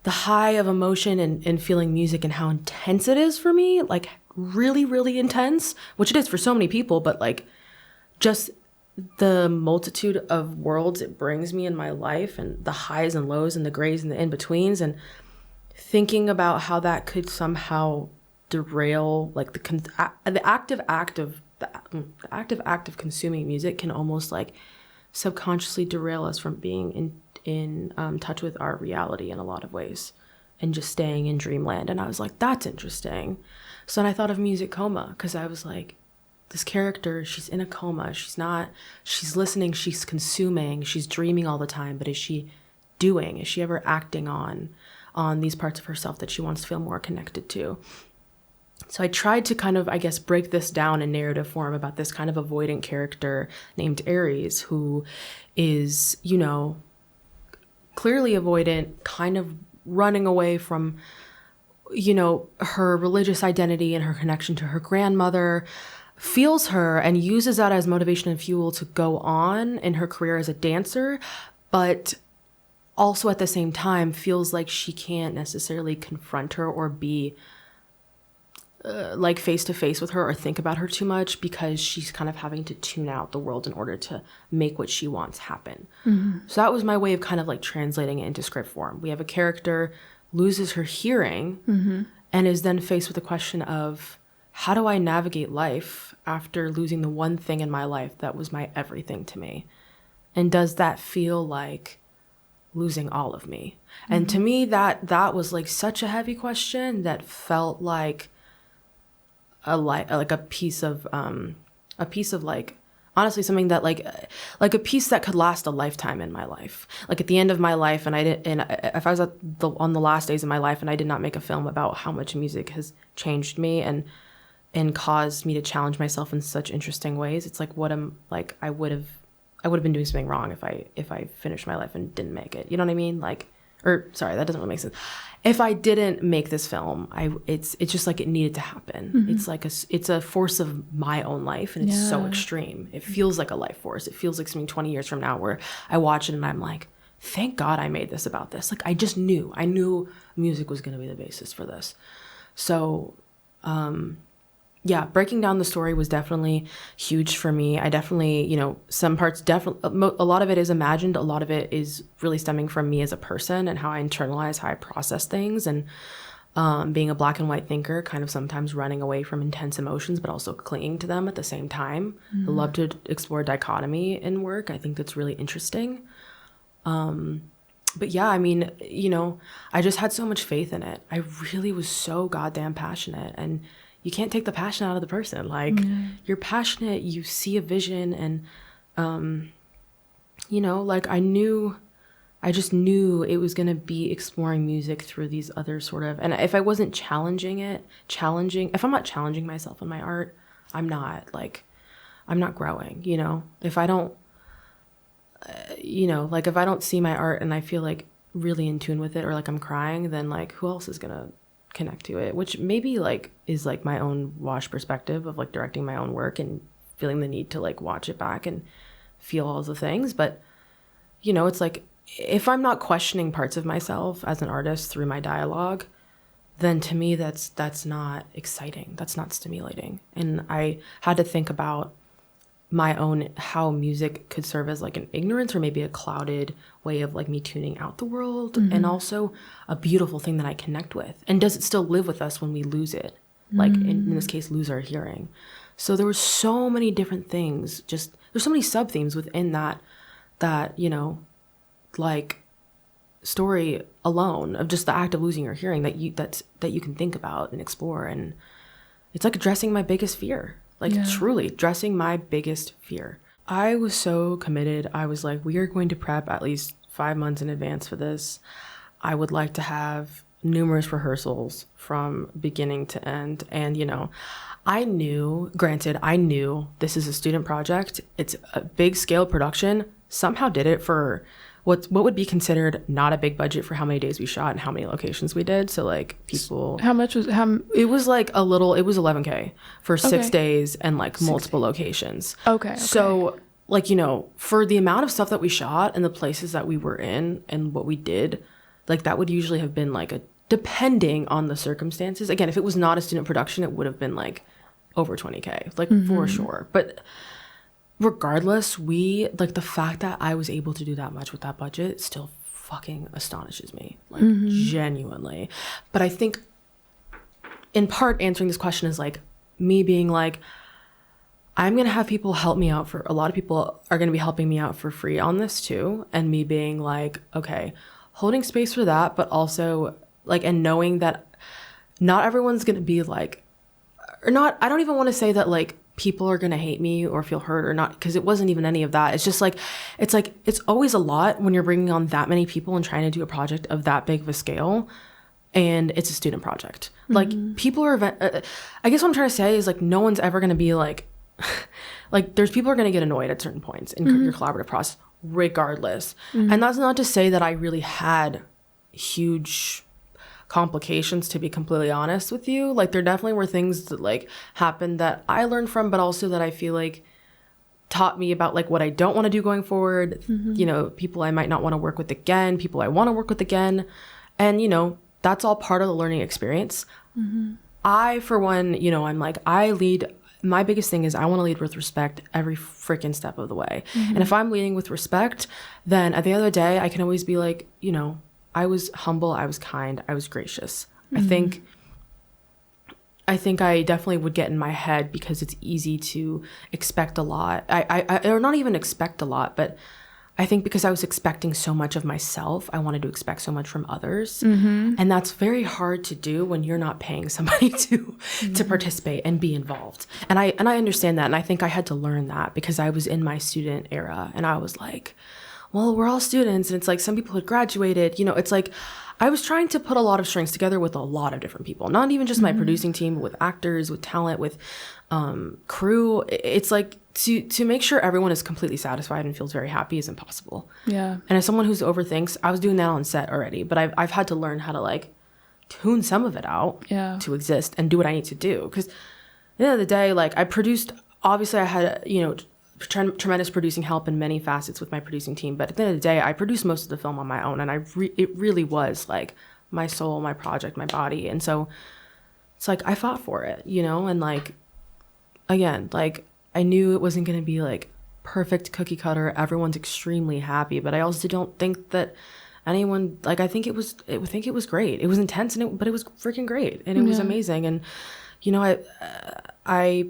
the high of emotion and feeling music, and how intense it is for me, like really, really intense, which it is for so many people, but like just the multitude of worlds it brings me in my life, and the highs and lows and the grays and the in-betweens, and thinking about how that could somehow derail like the active act of consuming music can almost like subconsciously derail us from being in touch with our reality in a lot of ways, and just staying in dreamland. And I was like, that's interesting. So then I thought of music coma, because I was like, this character, she's in a coma. She's listening, she's consuming, she's dreaming all the time, but is she ever acting on these parts of herself that she wants to feel more connected to? So I tried to kind of, I guess, break this down in narrative form about this kind of avoidant character named Aries, who is, clearly avoidant, kind of running away from, her religious identity and her connection to her grandmother, feels her and uses that as motivation and fuel to go on in her career as a dancer, but also at the same time feels like she can't necessarily confront her or be like face to face with her or think about her too much, because she's kind of having to tune out the world in order to make what she wants happen. Mm-hmm. So that was my way of kind of like translating it into script form. We have a character loses her hearing, mm-hmm. and is then faced with the question of, how do I navigate life after losing the one thing in my life that was my everything to me? And does that feel like losing all of me? Mm-hmm. And to me, that was like such a heavy question that felt like a piece of like, honestly, something that like a piece that could last a lifetime in my life. Like at the end of my life, and if I was on the last days of my life and I did not make a film about how much music has changed me and caused me to challenge myself in such interesting ways, it's like, I would have been doing something wrong if I finished my life and didn't make it. You know what I mean? Like, or sorry, that doesn't really make sense. If I didn't make this film, it's just like it needed to happen. Mm-hmm. It's like it's a force of my own life, and it's so extreme. It feels like a life force. It feels like something 20 years from now where I watch it and I'm like, thank God I made this about this. Like I knew music was going to be the basis for this. So, yeah, breaking down the story was definitely huge for me. I definitely, some parts a lot of it is imagined. A lot of it is really stemming from me as a person and how I internalize, how I process things, and being a black and white thinker, kind of sometimes running away from intense emotions, but also clinging to them at the same time. Mm-hmm. I love to explore dichotomy in work. I think that's really interesting. But yeah, I mean, I just had so much faith in it. I really was so goddamn passionate, and you can't take the passion out of the person. Like, you're passionate, you see a vision, and, like I just knew it was going to be exploring music through these other sort of, and if I wasn't if I'm not challenging myself in my art, I'm not growing, if I don't, like if I don't see my art and I feel like really in tune with it, or like I'm crying, then like who else is going to connect to it, which maybe like is like my own wash perspective of like directing my own work and feeling the need to like watch it back and feel all the things. But you know, it's like, if I'm not questioning parts of myself as an artist through my dialogue, then to me that's not exciting. That's not stimulating. And I had to think about my own, how music could serve as like an ignorance or maybe a clouded way of like me tuning out the world, and also a beautiful thing that I connect with. And does it still live with us when we lose it? Like in this case, lose our hearing. So there were so many different things, just there's so many sub themes within that, you know, like story alone of just the act of losing your hearing that you can think about and explore. And it's like addressing my biggest fear, like truly addressing my biggest fear. I was so committed. I was like, we are going to prep at least 5 months in advance for this. I would like to have numerous rehearsals from beginning to end. And, you know, I knew this is a student project. It's a big scale production. Somehow did it for what would be considered not a big budget for how many days we shot and how many locations we did. So like people, it was like it was $11K for 6 days and like multiple locations. Okay. So like, you know, for the amount of stuff that we shot and the places that we were in and what we did, like that would usually have been like depending on the circumstances. Again, if it was not a student production, it would have been like over 20K, like for sure. But regardless, the fact that I was able to do that much with that budget still fucking astonishes me, like genuinely. But I think in part answering this question is like me being like, I'm going to have people help me out a lot of people are going to be helping me out for free on this too. And me being like, okay, holding space for that, but also like, and knowing that not everyone's going to be like, or not, I don't even want to say that like people are going to hate me or feel hurt or not, because it wasn't even any of that. It's just like, it's always a lot when you're bringing on that many people and trying to do a project of that big of a scale. And it's a student project. Like people are, I guess what I'm trying to say is like, no one's ever going to be like, like there's people are going to get annoyed at certain points in your collaborative process regardless. And that's not to say that I really had huge complications, to be completely honest with you. Like there definitely were things that like happened that I learned from, but also that I feel like taught me about like what I don't want to do going forward. You know, people I might not want to work with again, people I want to work with again. And, you know, that's all part of the learning experience. I, for one, you know, I'm like, my biggest thing is I want to lead with respect every freaking step of the way. And if I'm leading with respect, then at the end of the day, I can always be like, you know, I was humble, I was kind, I was gracious. I think I definitely would get in my head because it's easy to expect a lot. I or not even expect a lot, but I think because I was expecting so much of myself, I wanted to expect so much from others. And that's very hard to do when you're not paying somebody to participate and be involved. And I understand that. And I think I had to learn that because I was in my student era and I was like, well, we're all students. And it's like some people had graduated, you know, it's like I was trying to put a lot of strings together with a lot of different people, not even just my producing team, but with actors, with talent, with crew. It's like to make sure everyone is completely satisfied and feels very happy is impossible. Yeah. And as someone who's overthinks, I was doing that on set already, but I've had to learn how to like tune some of it out to exist and do what I need to do. Because at the end of the day, like I produced, obviously I had, you know, tremendous producing help in many facets with my producing team, but at the end of the day I produced most of the film on my own, and it really was like my soul, my project, my body. And so it's like I fought for it, you know. And like again, like I knew it wasn't going to be like perfect cookie cutter, everyone's extremely happy, but I also don't think that anyone, like I think it was great. It was intense but it was freaking great, and it was amazing. And you know, I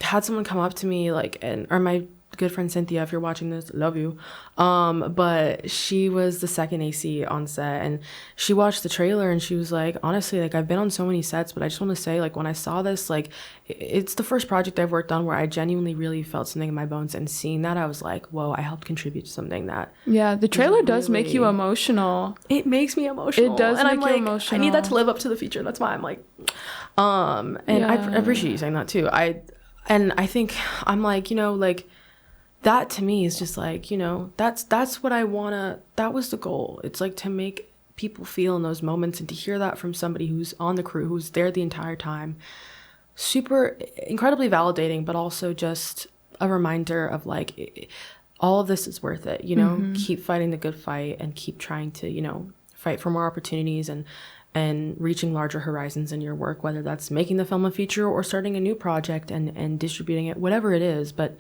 had someone come up to me like, or my good friend Cynthia, if you're watching this, love you. But she was the second AC on set, and she watched the trailer and she was like, honestly, like I've been on so many sets, but I just want to say, like when I saw this, like it's the first project I've worked on where I genuinely really felt something in my bones, and seeing that I was like, whoa, I helped contribute to something that the trailer does make you emotional. It makes me emotional. It does, and make you emotional. I need that to live up to the feature. That's why I'm like and I appreciate you saying that too. And I think I'm like, you know, like that to me is just like, you know, that's what I wanna, that was the goal. It's like to make people feel in those moments, and to hear that from somebody who's on the crew, who's there the entire time. Super incredibly validating, but also just a reminder of like, all of this is worth it, you know. Keep fighting the good fight and keep trying to, you know, fight for more opportunities and reaching larger horizons in your work, whether that's making the film a feature or starting a new project and distributing it, whatever it is. But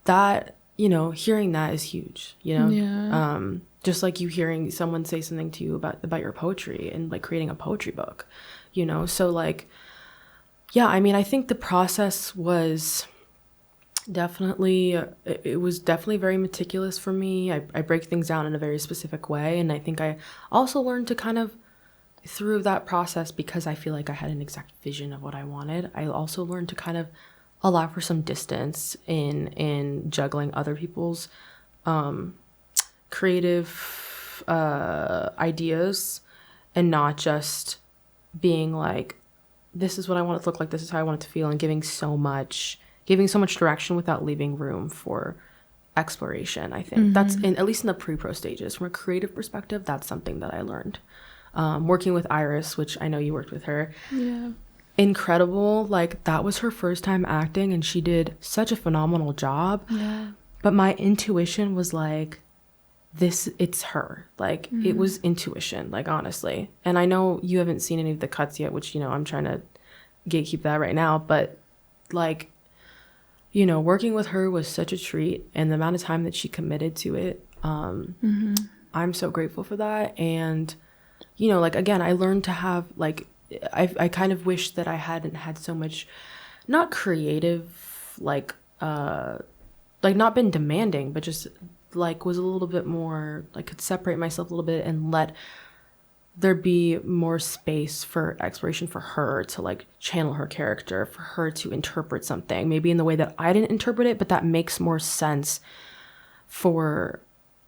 that, you know, hearing that is huge, you know. Just like you hearing someone say something to you about your poetry and like creating a poetry book, you know. So like, yeah, I mean, I think the process was definitely very meticulous for me. I break things down in a very specific way, and I think I also learned to kind of, through that process, because I feel like I had an exact vision of what I wanted, I also learned to kind of allow for some distance in juggling other people's creative ideas, and not just being like, this is what I want it to look like, this is how I want it to feel, and giving so much direction without leaving room for exploration. I think that's at least in the pre-pro stages. From a creative perspective, that's something that I learned. Working with Iris, which I know you worked with her. Yeah. Incredible. Like, that was her first time acting, and she did such a phenomenal job. Yeah. But my intuition was like, it's her. Like, it was intuition, like, honestly. And I know you haven't seen any of the cuts yet, which, you know, I'm trying to gatekeep that right now. But, like, you know, working with her was such a treat, and the amount of time that she committed to it, I'm so grateful for that. And, you know, like, again, I learned to have, like, I kind of wish that I hadn't had so much, not creative, like not been demanding, but just, like, was a little bit more, like, could separate myself a little bit and let there be more space for exploration for her to, like, channel her character, for her to interpret something, maybe in the way that I didn't interpret it, but that makes more sense for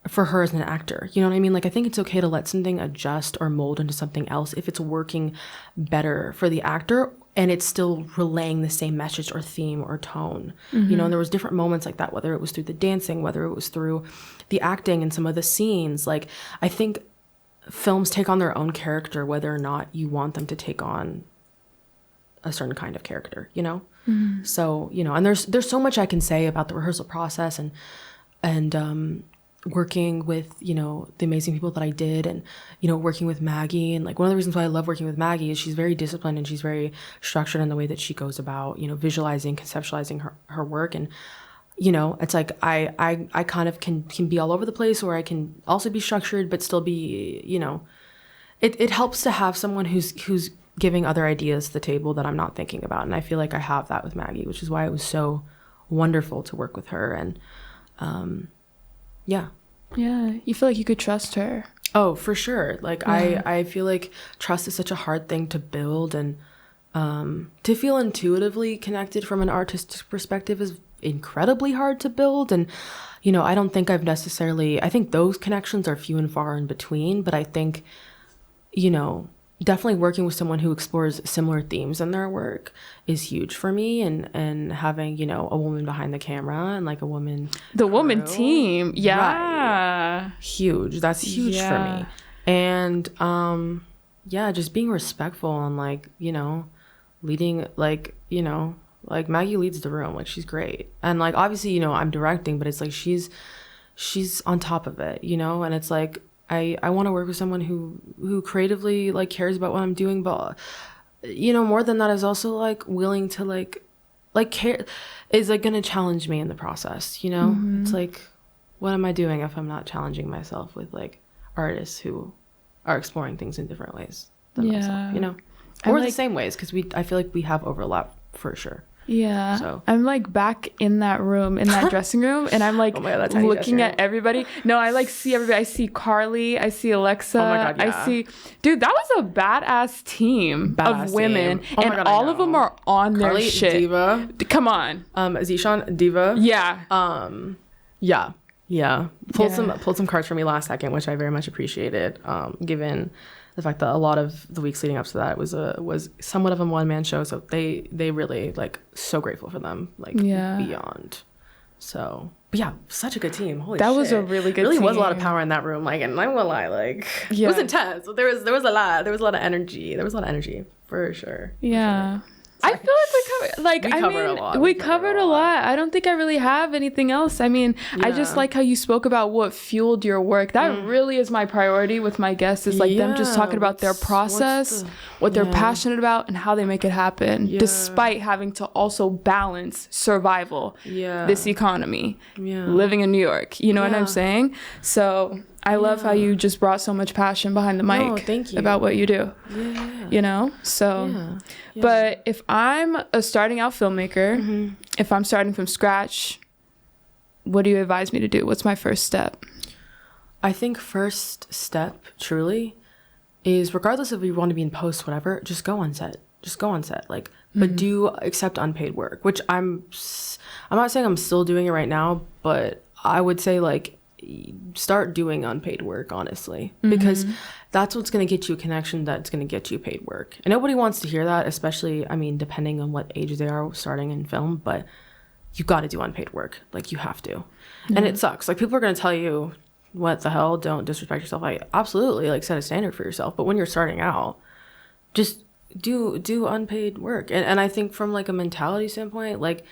her as an actor. You know what I mean? Like, I think it's okay to let something adjust or mold into something else if it's working better for the actor and it's still relaying the same message or theme or tone. You know, and there was different moments like that, whether it was through the dancing, whether it was through the acting and some of the scenes. Like, I think films take on their own character whether or not you want them to take on a certain kind of character, you know? So, you know, and there's so much I can say about the rehearsal process and working with, you know, the amazing people that I did, and, you know, working with Maggie. And, like, one of the reasons why I love working with Maggie is she's very disciplined and she's very structured in the way that she goes about, you know, visualizing, conceptualizing her work. And, you know, it's like I kind of can be all over the place, or I can also be structured but still be, you know, it helps to have someone who's giving other ideas to the table that I'm not thinking about. And I feel like I have that with Maggie, which is why it was so wonderful to work with her. And yeah, you feel like you could trust her. Oh, for sure. Like, I feel like trust is such a hard thing to build, and to feel intuitively connected from an artistic perspective is incredibly hard to build. And, you know, I don't think I think those connections are few and far in between, but I think, you know, definitely working with someone who explores similar themes in their work is huge for me, and having, you know, a woman behind the camera and, like, a woman woman team, right, huge. That's huge for me. And just being respectful and, like, you know, leading, like, you know, like, Maggie leads the room, like, she's great. And, like, obviously, you know, I'm directing, but it's like she's on top of it, you know. And it's like, I want to work with someone who creatively, like, cares about what I'm doing, but, you know, more than that, is also, like, willing to, like care, is, like, going to challenge me in the process, you know. It's like, what am I doing if I'm not challenging myself with, like, artists who are exploring things in different ways than myself, you know, or the same ways, because I feel like we have overlap for sure. Yeah. So I'm, like, back in that room, in that dressing room, and I'm, like, oh my God, looking at everybody. No, I, like, see everybody. I see Carly. I see Alexa. Oh my God, yeah. I see, dude, that was a badass team of women, and God, all of them are on Carly, their shit. Diva. Come on. Zishan, Diva. Yeah. Yeah. Pulled some cards for me last second, which I very much appreciated. Given the fact that a lot of the weeks leading up to that was somewhat of a one-man show, so they really, like, so grateful for them, like, beyond. So, but yeah, such a good team. Holy shit. That was a really good team. Was a lot of power in that room, like, and I'm gonna lie, like, it was intense. There was a lot of energy. There was a lot of energy for sure. Yeah. I feel like we covered a lot. I don't think I really have anything else. I mean, I just like how you spoke about what fueled your work. That really is my priority with my guests, is like them just talking about their process, what they're passionate about, and how they make it happen, despite having to also balance survival, this economy, living in New York. You know what I'm saying? So I love how you just brought so much passion behind the mic about what you do. You know? So, but if I'm a starting out filmmaker, if I'm starting from scratch, what do you advise me to do? What's my first step? I think first step, truly, is regardless if you want to be in post, whatever, just go on set. Just go on set. Like, but do accept unpaid work, which I'm not saying I'm still doing it right now, but I would say, like, start doing unpaid work, honestly, because that's what's going to get you a connection, that's going to get you paid work. And nobody wants to hear that, especially, I mean, depending on what age they are starting in film, but you got to do unpaid work. Like, you have to. And it sucks. Like, people are going to tell you, what the hell, don't disrespect yourself. Like, absolutely, like, set a standard for yourself. But when you're starting out, just do unpaid work. And I think from, like, a mentality standpoint, like,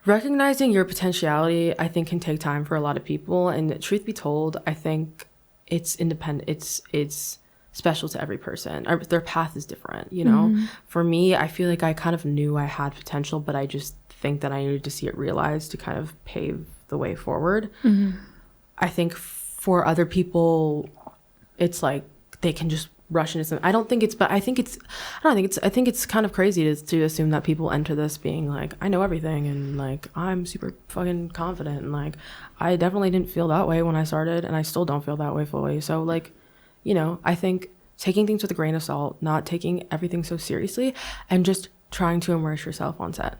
recognizing your potentiality, I think, can take time for a lot of people. And truth be told, I think it's independent. It's special to every person. Their path is different, you know? For me, I feel like I kind of knew I had potential, but I just think that I needed to see it realized to kind of pave the way forward. I think for other people, it's like they can just rush into something. I think it's kind of crazy to assume that people enter this being like, I know everything and like I'm super fucking confident, and like I definitely didn't feel that way when I started, and I still don't feel that way fully. So, like, you know, I think taking things with a grain of salt, not taking everything so seriously, and just trying to immerse yourself on set.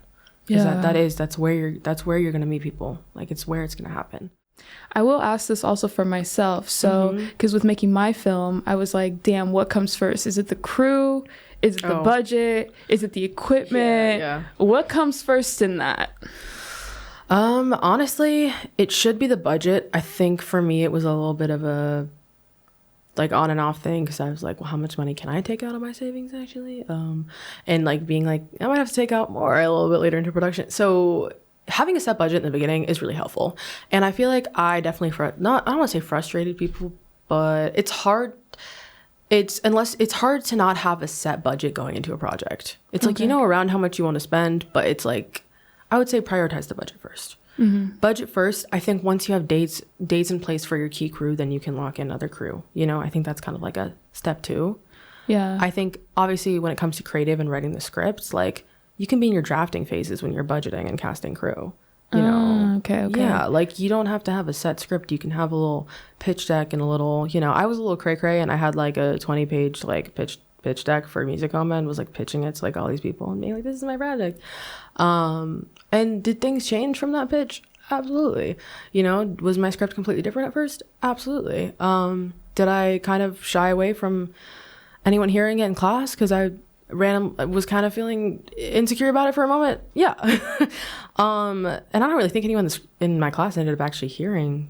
That's where you're gonna meet people. Like, it's where it's gonna happen. I will ask this also for myself. So, because with making my film, I was like, damn, what comes first? Is it the crew? Is it the budget? Is it the equipment? What comes first in that? Honestly, it should be the budget. I think for me, it was a little bit of a like on and off thing, because I was like, well, how much money can I take out of my savings actually? And like being like, I might have to take out more a little bit later into production. So having a set budget in the beginning is really helpful. And I feel like I definitely, I don't want to say frustrated people, but it's hard. It's hard to not have a set budget going into a project. It's like, you know, around how much you want to spend, but it's like, I would say prioritize the budget first. Budget first. I think once you have dates in place for your key crew, then you can lock in other crew. You know, I think that's kind of like a step 2. Yeah. I think obviously when it comes to creative and writing the scripts, like, you can be in your drafting phases when you're budgeting and casting crew, you know? Okay. Yeah, like, you don't have to have a set script. You can have a little pitch deck and a little, you know, I was a little cray-cray, and I had like a 20-page like pitch deck for Coma, and was like pitching it to like all these people and being like, this is my project. And did things change from that pitch? Absolutely. You know, was my script completely different at first? Absolutely. Did I kind of shy away from anyone hearing it in class because I was kind of feeling insecure about it for a moment? Yeah. And I don't really think anyone in my class ended up actually hearing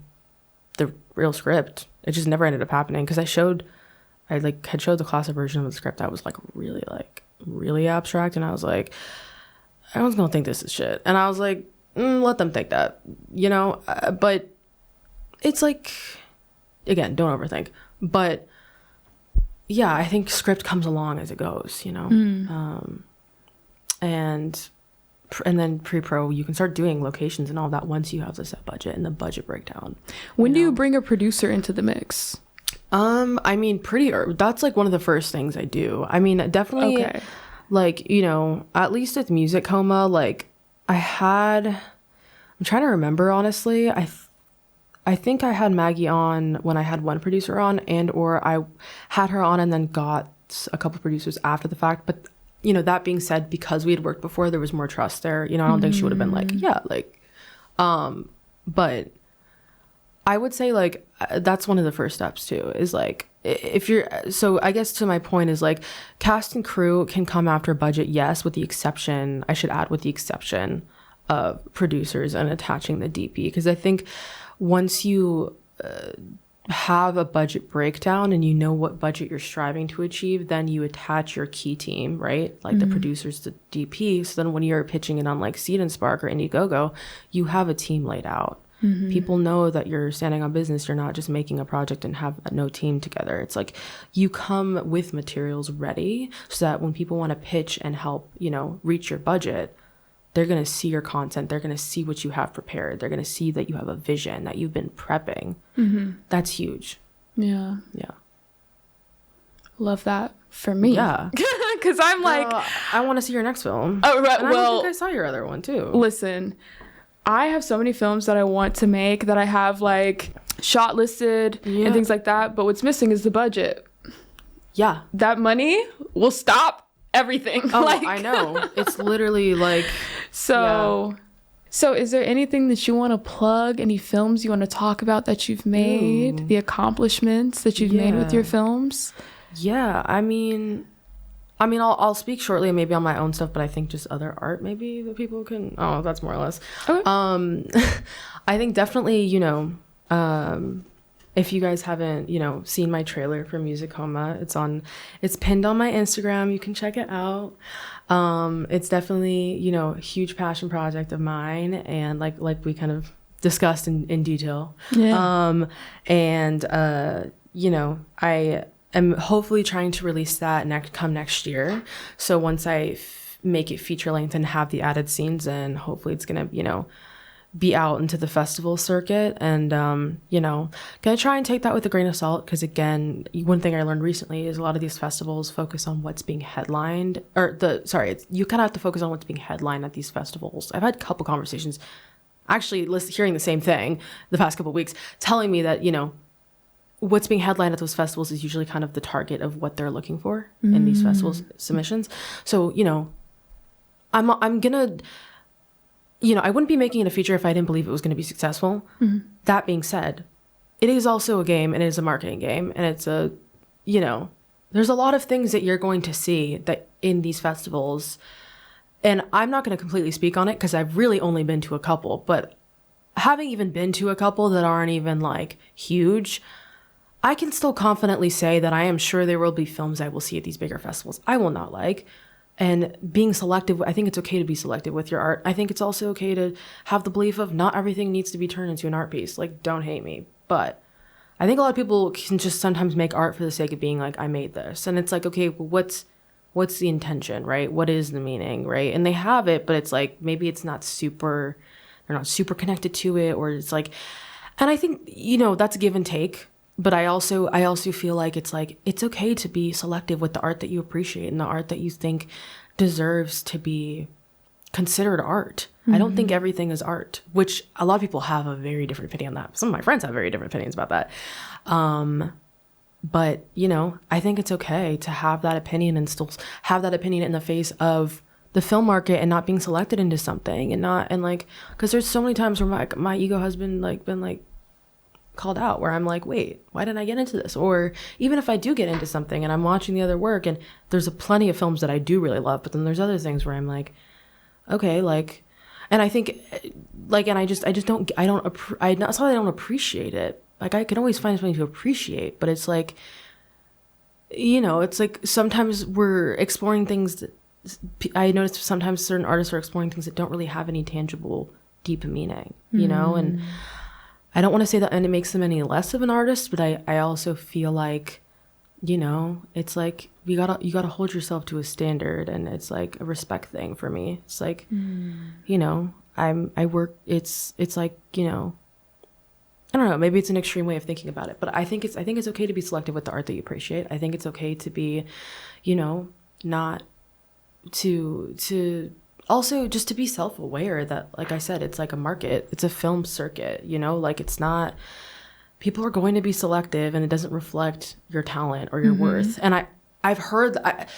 the real script. It just never ended up happening, because I had showed the class a version of the script that was really abstract, and I was like, everyone's gonna think this is shit. And I was like, let them think that, you know. But it's like, again, don't overthink. But yeah, I think script comes along as it goes, you know. And then pre-pro, you can start doing locations and all that once you have the set budget and the budget breakdown. When do you bring a producer into the mix? I mean, that's like one of the first things I do. I mean, definitely, like, you know, at least with music Coma, like, I'm trying to remember, honestly. I think I had Maggie on when I had one producer on, or I had her on and then got a couple producers after the fact. But, you know, that being said, because we had worked before, there was more trust there. You know, I don't think she would have been like, yeah, like, but I would say, like, that's one of the first steps too, is like, so I guess to my point is like, cast and crew can come after budget, yes, with the exception of producers and attaching the DP, because I think once you have a budget breakdown and you know what budget you're striving to achieve, then you attach your key team, right? Like the producers, the DP. So then when you're pitching it on like Seed and Spark or Indiegogo, you have a team laid out. People know that you're standing on business. You're not just making a project and have no team together. It's like you come with materials ready so that when people want to pitch and help, you know, reach your budget, they're going to see your content. They're going to see what you have prepared. They're going to see that you have a vision, that you've been prepping. That's huge. Yeah. Yeah. Love that for me. Yeah. Because I'm like... I want to see your next film. Oh, right. And I don't think I saw your other one, too. Listen, I have so many films that I want to make that I have like shot listed and things like that. But what's missing is the budget. Yeah. That money will stop everything. Oh, like, I know. It's literally like... So is there anything that you want to plug? Any films you want to talk about that you've made? The accomplishments that you've made with your films? Yeah, I mean, I'll speak shortly and maybe on my own stuff, but I think just other art maybe that people can. Oh, that's more or less. Okay. I think definitely, you know, if you guys haven't, you know, seen my trailer for Music Coma, it's pinned on my Instagram. You can check it out. It's definitely, you know, a huge passion project of mine, and like we kind of discussed in detail. Yeah. You know, I am hopefully trying to release that next year. So once I make it feature length and have the added scenes, and hopefully it's gonna, you know, be out into the festival circuit, and you know, gonna try and take that with a grain of salt, because again, one thing I learned recently is a lot of these festivals focus on what's being headlined, you kind of have to focus on what's being headlined at these festivals. I've had a couple conversations actually hearing the same thing the past couple of weeks, telling me that, you know, what's being headlined at those festivals is usually kind of the target of what they're looking for in these festivals submissions. So, you know, I'm gonna, you know, I wouldn't be making it a feature if I didn't believe it was going to be successful. That being said, it is also a game, and it is a marketing game, and it's a, you know, there's a lot of things that you're going to see that in these festivals, and I'm not going to completely speak on it because I've really only been to a couple, but having even been to a couple that aren't even like huge, I can still confidently say that I am sure there will be films I will see at these bigger festivals I will not like. And being selective, I think it's okay to be selective with your art. I think it's also okay to have the belief of not everything needs to be turned into an art piece. Like, don't hate me. But I think a lot of people can just sometimes make art for the sake of being like, I made this. And it's like, okay, well, what's the intention, right? What is the meaning, right? And they have it, but it's like, maybe it's not super, they're not super connected to it, or it's like, and I think, you know, that's a give and take. But I also feel like it's okay to be selective with the art that you appreciate and the art that you think deserves to be considered art. I don't think everything is art, which a lot of people have a very different opinion on that. Some of my friends have very different opinions about that. But, you know, I think it's okay to have that opinion and still have that opinion in the face of the film market and not being selected into something, and like, because there's so many times where my ego has been called out, where I'm like, wait, why didn't I get into this? Or even if I do get into something and I'm watching the other work, and there's plenty of films that I do really love, but then there's other things where I'm like, okay, like, and I think like, and I just don't, not so I don't appreciate it. Like, I can always find something to appreciate, but it's like, you know, it's like sometimes we're exploring things that I notice sometimes certain artists are exploring things that don't really have any tangible, deep meaning, you know, and I don't want to say that and it makes them any less of an artist, but I also feel like, you know, it's like you gotta hold yourself to a standard, and it's like a respect thing for me. It's like, you know, it's like, you know, I don't know, maybe it's an extreme way of thinking about it, but I think it's okay to be selective with the art that you appreciate. I think it's okay to be, you know, not to also just to be self-aware that, like I said, it's like a market, it's a film circuit, you know, like it's not, people are going to be selective, and it doesn't reflect your talent or your worth. And I've heard that,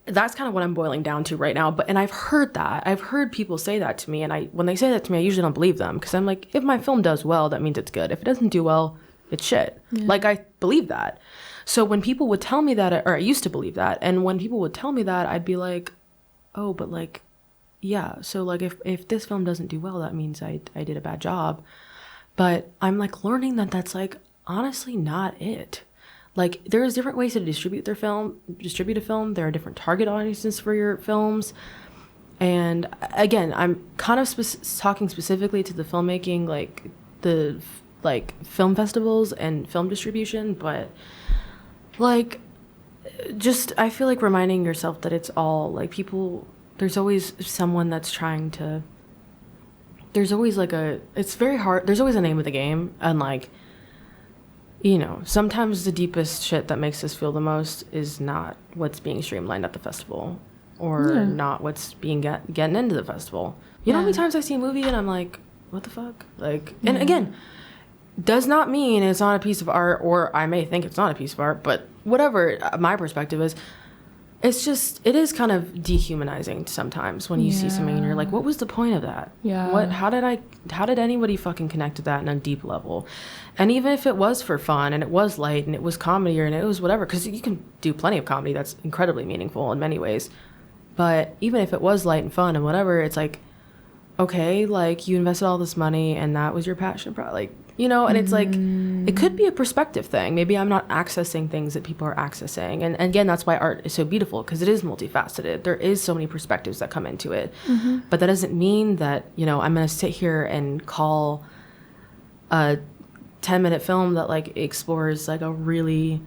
that's kind of what I'm boiling down to right now. And I've heard people say that to me, and when they say that to me, I usually don't believe them, because I'm like, if my film does well, that means it's good. If it doesn't do well, it's shit. Like, I believe that. So when people would tell me that, or I used to believe that, and when people would tell me that, I'd be like, oh, but like, yeah, so like if this film doesn't do well, that means I did a bad job. But I'm like learning that that's like honestly not it. Like, there's different ways to distribute a film. There are different target audiences for your films. And again, I'm kind of talking specifically to the filmmaking, like the film festivals and film distribution, but like, just I feel like reminding yourself that it's all like people. There's always someone that's trying to. There's always like it's very hard. There's always a name of the game, and like, you know, sometimes the deepest shit that makes us feel the most is not what's being streamlined at the festival, or not what's being getting into the festival. You know how many times I see a movie and I'm like, what the fuck? Like, and again, does not mean it's not a piece of art, or I may think it's not a piece of art, but whatever my perspective is, it's just, it is kind of dehumanizing sometimes when you see something and you're like, what was the point of that? Yeah. How did anybody fucking connect to that on a deep level? And even if it was for fun and it was light and it was comedy and it was whatever, because you can do plenty of comedy that's incredibly meaningful in many ways. But even if it was light and fun and whatever, it's like, okay, like you invested all this money and that was your passion, like, you know, and it's like, it could be a perspective thing. Maybe I'm not accessing things that people are accessing. And again, that's why art is so beautiful, because it is multifaceted. There is so many perspectives that come into it. But that doesn't mean that, you know, I'm going to sit here and call a 10-minute film that like explores like a really,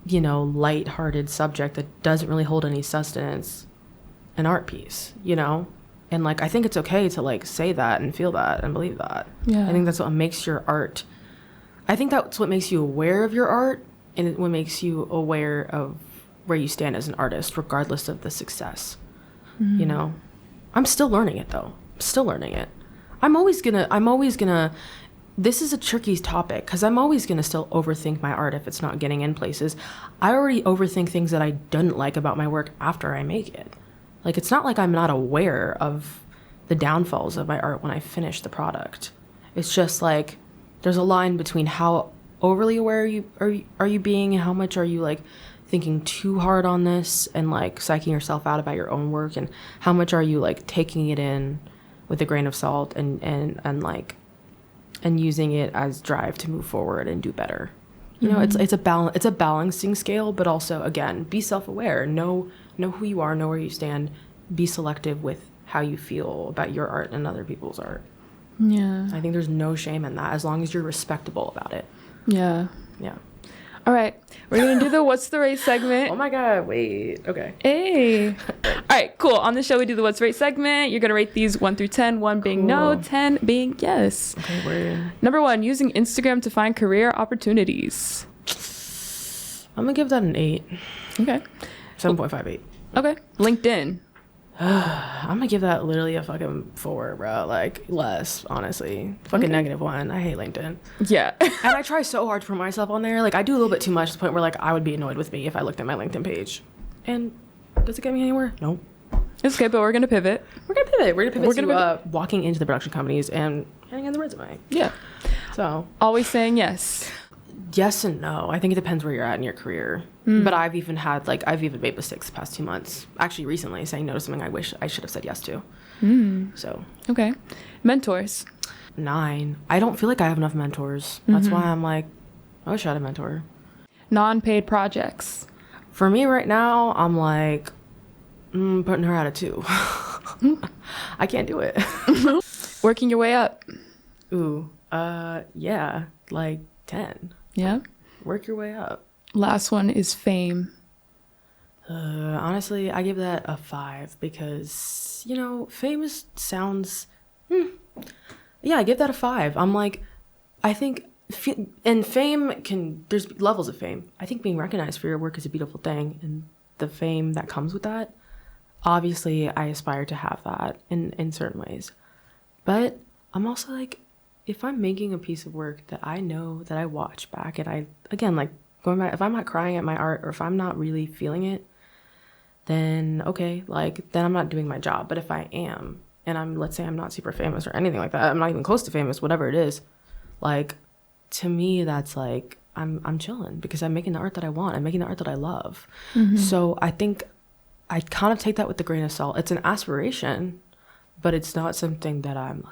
you know, light-hearted subject that doesn't really hold any sustenance an art piece, you know? And like, I think it's okay to like say that and feel that and believe that. I think that's what makes your art. I think that's what makes you aware of your art, and what makes you aware of where you stand as an artist, regardless of the success. You know, I'm still learning it though. I'm still learning it. I'm always gonna, this is a tricky topic, because I'm always gonna still overthink my art if it's not getting in places. I already overthink things that I didn't like about my work after I make it. Like, it's not like I'm not aware of the downfalls of my art when I finish the product. It's just like, there's a line between how overly aware are you being, and how much are you like thinking too hard on this and like psyching yourself out about your own work, and how much are you like taking it in with a grain of salt and using it as drive to move forward and do better. You know, it's a balancing scale, but also, again, be self-aware, know who you are, know where you stand, be selective with how you feel about your art and other people's art. Yeah. I think there's no shame in that, as long as you're respectable about it. Yeah. Yeah. All right. We're going to do the What's the Rate segment. Oh my God. Wait. Okay. Hey. All right, cool. On the show, we do the What's the Rate segment. You're going to rate these 1 through 10, 1 being no, 10 being yes. Okay, word. Number 1, using Instagram to find career opportunities. I'm going to give that an 8. Okay. 7.58. Okay. LinkedIn. I'm gonna give that literally a fucking 4, bro. Like, less, honestly. Fucking -1. I hate LinkedIn. Yeah. And I try so hard to put myself on there. Like, I do a little bit too much to the point where, like, I would be annoyed with me if I looked at my LinkedIn page. And does it get me anywhere? No. It's okay, but we're gonna pivot. We're gonna pivot to walking into the production companies and handing in the resume. Yeah. So. Always saying yes. Yes and no. I think it depends where you're at in your career. But I've even made mistakes the past 2 months. Actually, recently, saying no to something I wish I should have said yes to. So. Okay. Mentors. 9. I don't feel like I have enough mentors. That's why I'm like, I wish I had a mentor. Non-paid projects. For me right now, I'm like, putting her at a 2. I can't do it. Working your way up. Ooh. Yeah. Like 10. Yeah. Work your way up. Last one is fame. Honestly, I give that a 5 because, you know, sounds. Yeah, I give that a 5. I'm like, I think, and fame there's levels of fame. I think being recognized for your work is a beautiful thing, and the fame that comes with that, obviously, I aspire to have that in certain ways. But I'm also like, if I'm making a piece of work that I know that I watch back and going back, if I'm not crying at my art or if I'm not really feeling it, then okay, like, then I'm not doing my job. But if I am, and let's say I'm not super famous or anything like that, I'm not even close to famous, whatever it is, like, to me, that's like, I'm chilling because I'm making the art that I want. I'm making the art that I love. So I think I kind of take that with a grain of salt. It's an aspiration, but it's not something that I'm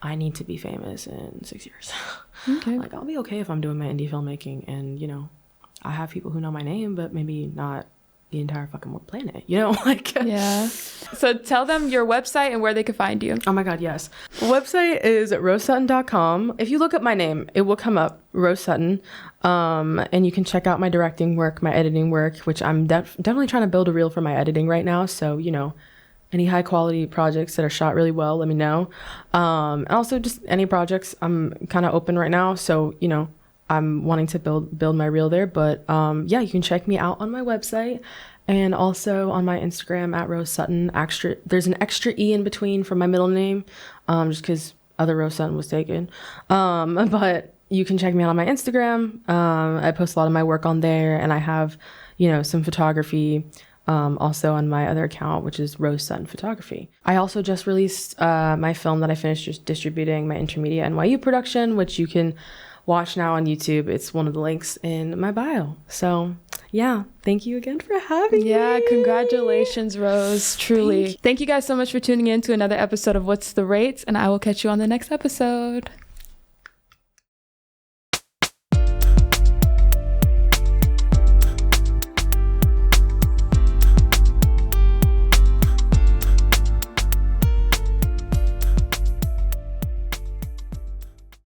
I need to be famous in 6 years. Okay. Like, I'll be okay if I'm doing my indie filmmaking and, you know, I have people who know my name, but maybe not the entire fucking planet, you know? Like, yeah. So tell them your website and where they can find you. Oh my God, yes. Website is rosesutton.com. If you look up my name, it will come up, Rose Sutton. And you can check out my directing work, my editing work, which I'm definitely trying to build a reel for my editing right now. So, you know, any high quality projects that are shot really well, let me know. And also just any projects, I'm kind of open right now. So, you know, I'm wanting to build my reel there. But yeah, you can check me out on my website and also on my Instagram at Rose Sutton. There's an extra E in between for my middle name, just because other Rose Sutton was taken. But you can check me out on my Instagram. I post a lot of my work on there, and I have, you know, some photography also on my other account, which is Rose Sutton Photography. I also just released my film that I finished just distributing, my intermediate NYU production, which you can watch now on YouTube. It's one of the links in my bio. So yeah, thank you again for having me. Yeah, congratulations, Rose. Truly. Thank you guys so much for tuning in to another episode of What's the Rates, and I will catch you on the next episode.